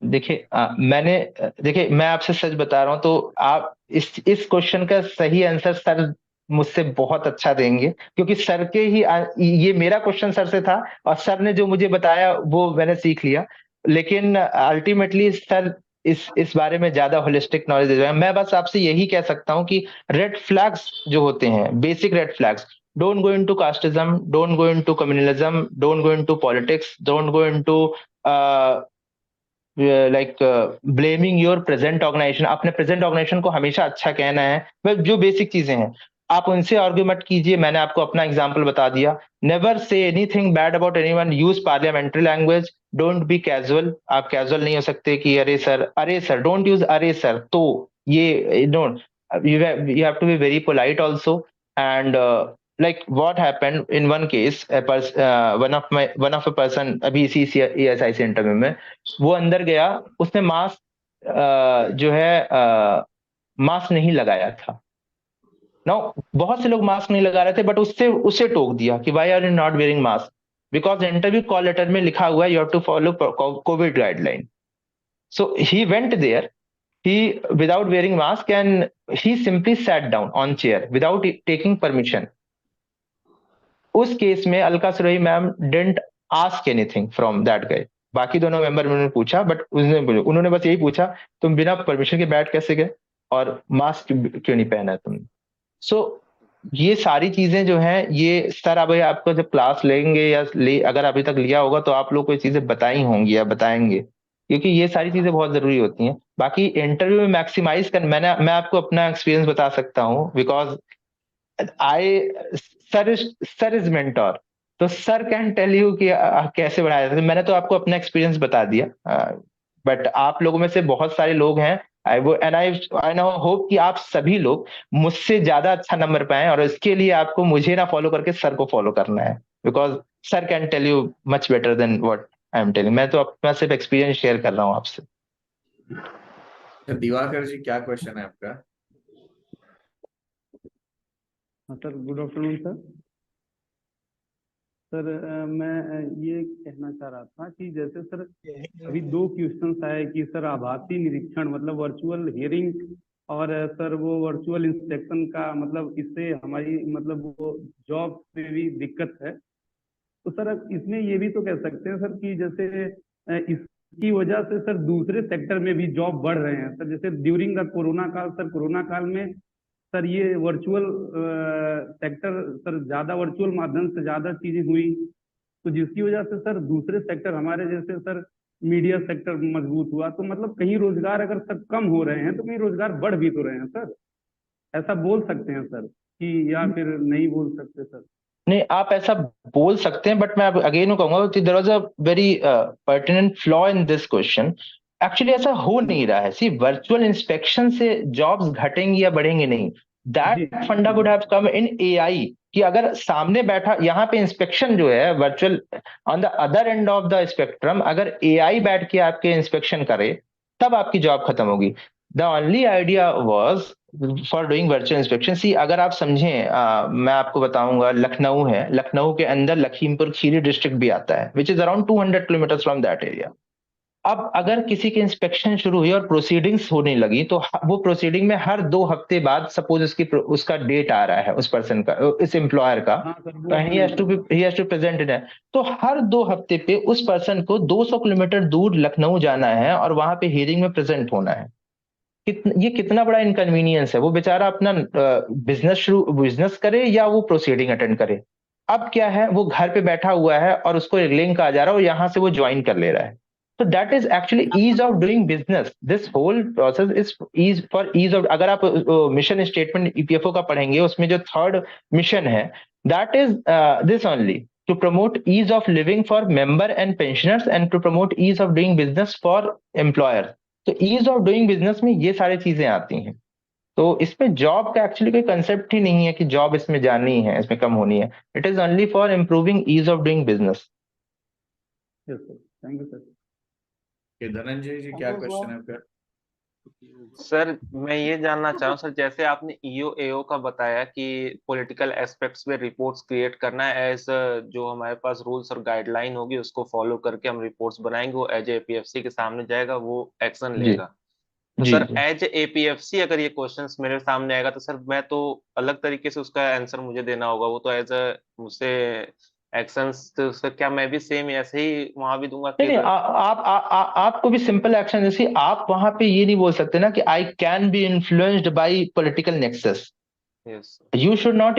देखिए मैं आपसे सच बता रहा हूं, तो आप इस क्वेश्चन का सही आंसर सर मुझसे बहुत अच्छा देंगे, क्योंकि सर के ही ये मेरा क्वेश्चन सर से था और सर ने जो मुझे बताया वो मैंने सीख लिया। लेकिन अल्टीमेटली सर इस बारे में ज्यादा होलिस्टिक नॉलेज दे रहे हैं। मैं बस आपसे यही कह सकता हूं कि रेड फ्लैग्स जो होते हैं, basic red flags, don't go into casteism, don't go into communalism, don't go into politics, don't go into like blaming your present organisation. अपने प्रेजेंट ऑर्गेनाइजेशन को हमेशा अच्छा कहना है, बस जो बेसिक चीजें हैं आप उनसे आर्ग्यू मत कीजिए। मैंने आपको अपना एग्जांपल बता दिया। Never say anything bad about anyone, use parliamentary language, don't be casual. आप कैजुअल नहीं हो सकते कि अरे सर, डोंट यूज अरे सर। तो ये don't, you have to be very polite also. And like what happened in one case, one of a person अभी इसी ESIC इंटरव्यू में वो अंदर गया, उसने मास्क जो है मास्क नहीं लगाया था। नो, बहुत से लोग मास्क नहीं लगा रहे थे, बट उससे टोक दिया कि why are you not wearing mask, because interview call letter में लिखा हुआ है you have to follow COVID guideline. So he went there, he without wearing mask, and he simply sat down on chair without taking permission. उस case में Alka Surai ma'am didn't ask anything from that guy. बाकी दोनों member ने पूछा, but उन्होंने बस यही पूछा तुम बिना परमिशन के बैठ कैसे गए और मास्क क्यों नहीं पहना तुमने। सो ये सारी चीजें जो हैं, ये सर अभी आपको जब क्लास लेंगे या अगर अभी तक लिया होगा तो आप लोग को ये चीजें बताई होंगी या बताएंगे, क्योंकि ये सारी चीजें बहुत जरूरी होती हैं। बाकी इंटरव्यू में मैक्सिमाइज कर, मैं आपको अपना एक्सपीरियंस बता सकता हूँ, because I sir is mentor, तो सर कैन टेल यू कि कैसे बढ़ाया जाता है। मैंने तो आपको अपना एक्सपीरियंस बता दिया, बट आप लोगों में से बहुत सारे लोग हैं, आई नो होप कि आप सभी लोग मुझसे ज्यादा अच्छा नंबर पाएं, और इसके लिए आपको मुझे ना फॉलो करके सर को फॉलो करना है, because sir can tell you much better than what I am telling. मैं तो अपना सिर्फ एक्सपीरियंस शेयर कर रहा हूँ आपसे। तो दिवाकर जी, क्या क्वेश्चन है आपका? हाँ sir, good afternoon sir. Sir मैं ये कहना चाह रहा था कि जैसे सर अभी दो क्वेश्चंस आए कि सर आभासी निरीक्षण मतलब वर्चुअल हियरिंग, और सर वो वर्चुअल इंस्पेक्शन का मतलब इससे हमारी मतलब वो जॉब पे भी दिक्कत है। तो सर इसमें ये भी तो कह सकते हैं सर कि जैसे इसकी वजह से सर दूसरे सेक्टर में भी जॉब बढ़ रहे हैं सर, जैसे ड्यूरिंग द कोरोना काल, सर कोरोना काल में सर ये वर्चुअल सेक्टर सर ज्यादा वर्चुअल माध्यम से ज्यादा चीजें हुई, तो जिसकी वजह से सर दूसरे सेक्टर हमारे जैसे सर मीडिया सेक्टर मजबूत हुआ, तो मतलब कहीं रोजगार अगर सर कम हो रहे हैं तो कहीं रोजगार बढ़ भी तो रहे हैं सर, ऐसा बोल सकते हैं सर कि, या फिर नहीं बोल सकते सर? नहीं, आप ऐसा बोल सकते हैं, बट मैं अगेन कहूंगा कि there was a very pertinent flaw in this question. Actually ऐसा हो नहीं रहा है। सी, वर्चुअल इंस्पेक्शन से जॉब्स घटेंगी या बढ़ेंगी नहीं। That funda would have come in AI, कि अगर सामने बैठा यहाँ पे इंस्पेक्शन जो है virtual, on the other end of the spectrum अगर एआई बैठ के आपके इंस्पेक्शन करे, तब आपकी जॉब खत्म होगी। The only idea was for doing virtual inspection. See, अगर आप समझें, मैं आपको बताऊंगा, लखनऊ है, लखनऊ के अंदर लखीमपुर खीरी डिस्ट्रिक्ट भी आता है, which is around 200 kilometre from that area. अब अगर किसी की इंस्पेक्शन शुरू हुई और प्रोसीडिंग्स होने लगी, तो वो प्रोसीडिंग में हर 2 हफ्ते बाद सपोज उसका डेट आ रहा है, उस पर्सन का, इस एम्प्लॉयर का, he has to present in है, तो हर 2 हफ्ते पे उस पर्सन को 200 किलोमीटर दूर लखनऊ जाना है और वहां पे हियरिंग में प्रेजेंट होना है। ये कितना बड़ा इनकन्वीनियंस है। वो बेचारा अपना बिजनेस करे या वो प्रोसीडिंग अटेंड करे। अब क्या है, वो घर पे बैठा हुआ है और उसको लिंक आ जा रहा है और यहां से वो ज्वाइन कर ले रहा है। तो that is actually ease of doing business. This whole process is ease for ease of. अगर आप मिशन स्टेटमेंट ईपीएफओ का पढ़ेंगे, उसमें जो 3rd मिशन है, that is this only, to promote ease of living for member and pensioners and to promote ease of doing business for employer. तो ease of doing business में ये सारी चीजें आती हैं। तो इसमें जॉब का एक्चुअली कोई कंसेप्ट ही नहीं है कि जॉब इसमें जानी है, इसमें कम होनी है। It is only for improving ease of doing business. Yes sir, thank you sir. Dhananjay ji, क्या क्वेश्चन है आपका? सर मैं ये जानना चाह रहा हूँ सर, जैसे आपने ईओ एओ का बताया कि पॉलिटिकल एस्पेक्ट्स में रिपोर्ट्स क्रिएट करना है, एज जो हमारे पास रूल्स और गाइडलाइन होगी उसको फॉलो करके हम रिपोर्ट्स बनाएंगे, वो एज एपीएफसी के सामने जाएगा, वो एक्शन लेगा। तो सर एज एपीएफसी अगर ये क्वेश्चंस मेरे सामने आएगा तो सर मैं तो अलग तरीके से उसका आंसर मुझे देना होगा, वो तो एज मुझसे एक्शंस, तो सर क्या मैं भी सेम ऐसे ही वहां भी दूंगा कि नहीं, आपको भी सिंपल एक्शन, जैसे आप वहां पे ये नहीं बोल सकते ना कि I can be influenced by political nexus. Yes you should not.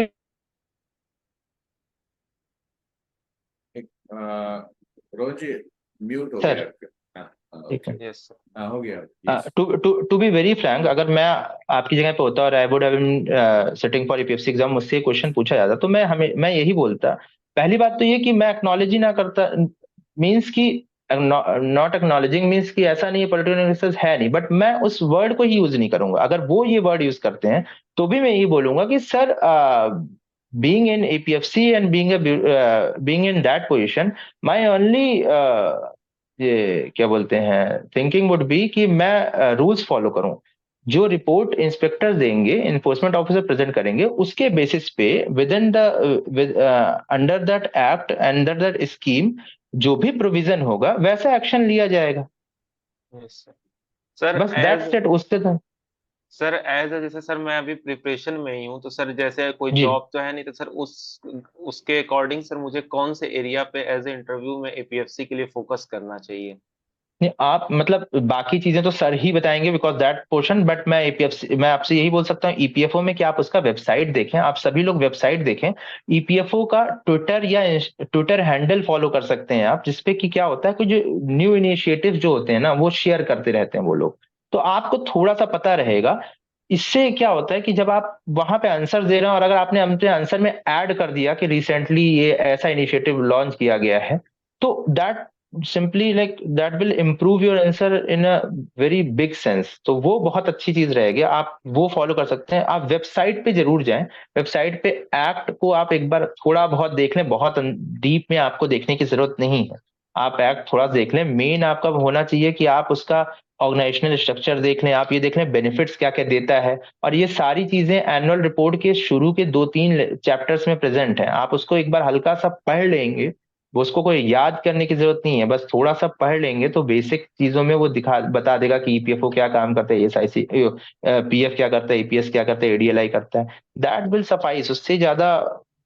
रोज म्यूट हो सर, गया। ठीक है, यस हो गया। टू बी वेरी फ्रैंक, अगर मैं आपकी जगह पे होता और I would have been sitting for EPFC exam, मुझसे क्वेश्चन पूछा जाता तो मैं यही बोलता। पहली बात तो ये कि मैं एक्नॉलेज ही ना करता, मीन्स कि नॉट एक्नॉलेजिंग मीन्स कि ऐसा नहीं है पॉलिटिकल एनालिसिस है नहीं, बट मैं उस वर्ड को ही यूज नहीं करूंगा। अगर वो ये वर्ड यूज करते हैं तो भी मैं यही बोलूंगा कि sir, being in APFC and being in that position, my only ये क्या बोलते हैं थिंकिंग वुड बी कि मैं रूल्स फॉलो करूं। जो रिपोर्ट इंस्पेक्टर देंगे, इन्फोर्समेंट ऑफिसर प्रेजेंट करेंगे, उसके बेसिस पे with in the under that act, under that scheme, जो भी प्रोविजन होगा वैसा एक्शन लिया जाएगा। Yes sir. बस दैट्स इट। उससे सर एज जैसे सर मैं अभी प्रिपरेशन में ही हूँ, तो सर जैसे कोई जी, जॉब तो है नहीं, तो सर उसके अकॉर्डिंग सर मुझे कौन से एरिया पे एज ए इंटरव्यू में एपीएफसी के लिए फोकस करना चाहिए? नहीं, आप मतलब बाकी चीजें तो सर ही बताएंगे बिकॉज दैट पोर्शन, बट मैं आपसे यही बोल सकता हूँ ईपीएफओ में कि आप उसका वेबसाइट देखें। आप सभी लोग वेबसाइट देखें। ईपीएफओ का ट्विटर या ट्विटर हैंडल फॉलो कर सकते हैं आप, जिसपे कि क्या होता है कि जो न्यू इनिशिएटिव जो होते हैं ना, वो शेयर करते रहते हैं वो लोग, तो आपको थोड़ा सा पता रहेगा। इससे क्या होता है कि जब आप वहां पे आंसर दे रहे हैं और अगर आपने अपने आंसर में ऐड कर दिया कि रिसेंटली ये ऐसा इनिशिएटिव लॉन्च किया गया है, तो that simply like that will improve your answer in a very big sense। तो वो बहुत अच्छी चीज रहेगी, आप वो फॉलो कर सकते हैं। आप वेबसाइट पे जरूर जाएं। वेबसाइट पे एक्ट को आप एक बार थोड़ा बहुत देख लें, बहुत डीप में आपको देखने की जरूरत नहीं है। आप एक्ट थोड़ा देख लें। मेन आपका होना चाहिए कि आप उसका ऑर्गेनाइजेशनल स्ट्रक्चर देख लें, आप ये देख लें बेनिफिट्स क्या क्या देता है, और ये सारी चीजें एनुअल रिपोर्ट के शुरू के 2-3 चैप्टर्स में प्रेजेंट है। आप उसको एक बार हल्का सा पढ़ लेंगे, वो उसको कोई याद करने की जरूरत नहीं है, बस थोड़ा सा पढ़ लेंगे तो बेसिक चीजों में वो बता देगा कि ईपीएफओ क्या काम करता है, एसआईसी पीएफ क्या करता है, ईपीएस क्या करता है, एडीएलआई करता है। That will suffice. उससे ज्यादा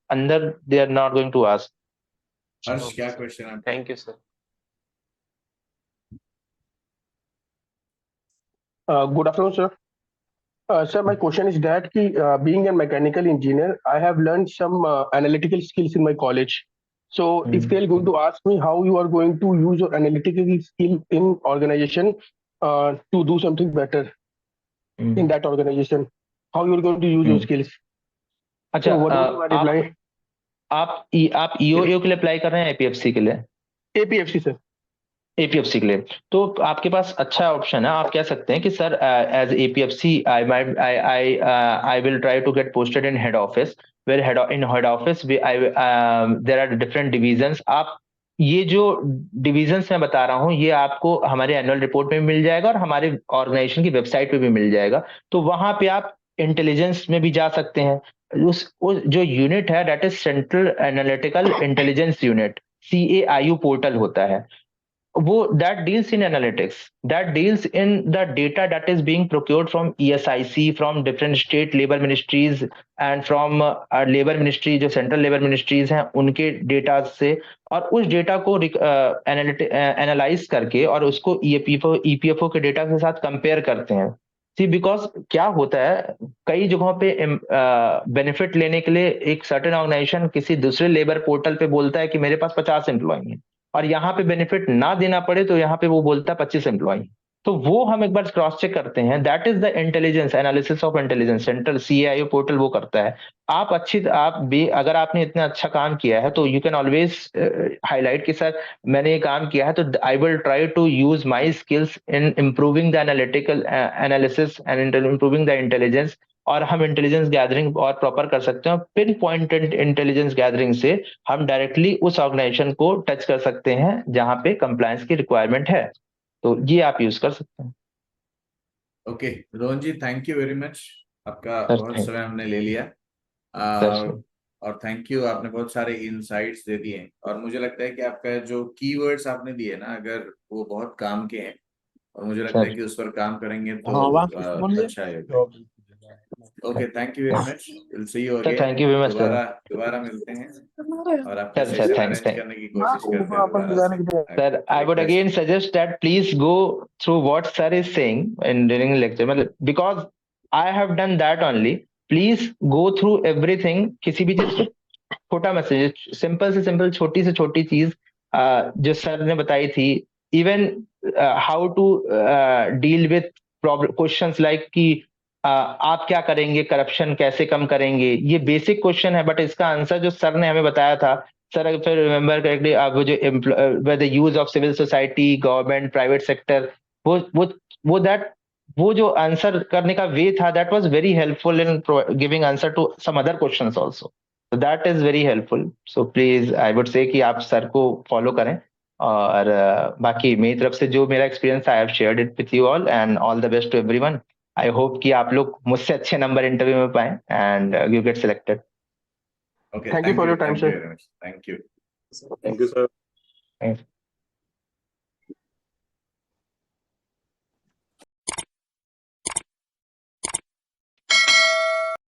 अंदर they are not going to ask. Harsh, क्या क्वेश्चन है? Thank you sir. Good afternoon, sir. Sir, my question is that being a mechanical engineer, I have learned some analytical skills in my college. So if they're going to ask me how you are going to use your analytical skill in organization to do something better in that organization, how you are going to use your skills? अच्छा, So what would I reply? आप EOAO के लिए apply कर रहे हैं APFC के लिए? APFC sir. APFC के लिए तो आपके पास अच्छा ऑप्शन है, आप कह सकते हैं कि sir as APFC I will try to get posted in head office, where in head office there are different divisions. आप ये जो डिविजन्स मैं बता रहा हूँ ये आपको हमारे एनुअल रिपोर्ट में मिल जाएगा और हमारे ऑर्गेनाइजेशन की वेबसाइट पे भी मिल जाएगा। तो वहां पे आप इंटेलिजेंस में भी जा सकते हैं। उस जो यूनिट है that is central analytical intelligence unit, CAIU portal होता है वो, that deals in analytics, that deals in the data that is being procured from ESIC, from different state labor ministries and from labor ministry, जो central labor ministries हैं उनके data से, और उस data को एनालाइज करके और उसको EPFO के डेटा के साथ कंपेयर करते हैं। सी बिकॉज क्या होता है कई जगहों पे बेनिफिट लेने के लिए एक सर्टेन ऑर्गेनाइजेशन किसी दूसरे लेबर पोर्टल पे बोलता है कि मेरे पास 50 एम्प्लॉय हैं, और यहाँ पे बेनिफिट ना देना पड़े तो यहाँ पे वो बोलता है 25 एम्प्लॉय। तो वो हम एक बार क्रॉस चेक करते हैं, that is the intelligence, analysis of intelligence, central CAIU portal वो करता है। अगर आपने इतना अच्छा काम किया है तो यू कैन ऑलवेज हाईलाइट कि सर मैंने ये काम किया है तो I will try to use my skills in improving the analytical analysis and improving the intelligence, और हम इंटेलिजेंस गैदरिंग और प्रॉपर कर सकते हैं। पिन पॉइंटेड इंटेलिजेंस गैदरिंग से हम डायरेक्टली उस ऑर्गेनाइजेशन को टच कर सकते हैं जहां पे कंप्लायंस की रिक्वायरमेंट है, तो ये आप यूज कर सकते हैं। Okay Rohan ji, thank you very much, आपका बहुत समय हमने ले लिया और थैंक यू, आपने बहुत सारे इनसाइट्स दे दिए और मुझे लगता है कि आपका जो कीवर्ड्स आपने दिए ना अगर वो बहुत काम के हैं और मुझे लगता है कि उस पर काम करेंगे तो अच्छा है। Okay thank you very much, will see you again. Thank you very much दोबारा मिलते हैं और आपका सेशन अरेंज करने की कोशिश करते हैं। Sir I would again suggest that please go through what sir is saying in during lecture, मतलब because I have done that only. Please go through everything, किसी भी चीज छोटा मैसेज, सिंपल से सिंपल छोटी से छोटी चीज जो सर ने बताई थी, even how to deal with questions like कि आप क्या करेंगे, करप्शन कैसे कम करेंगे, ये बेसिक क्वेश्चन है बट इसका आंसर जो सर ने हमें बताया था, सर अगर रिमेम्बर करेक्टली, आप जो the use of civil society, government, private sector, वो जो आंसर करने का वे था that was very helpful in giving answer to some other questions also, so that is very helpful. So please I would say कि आप sir को follow करें और बाकी मेरी तरफ से जो मेरा experience I have shared it with you all and all the best to everyone. I hope कि आप लोग मुझसे अच्छे नंबर इंटरव्यू में पाएं and you get selected. Okay, thank you for your time sir. Thank you. Thank you sir.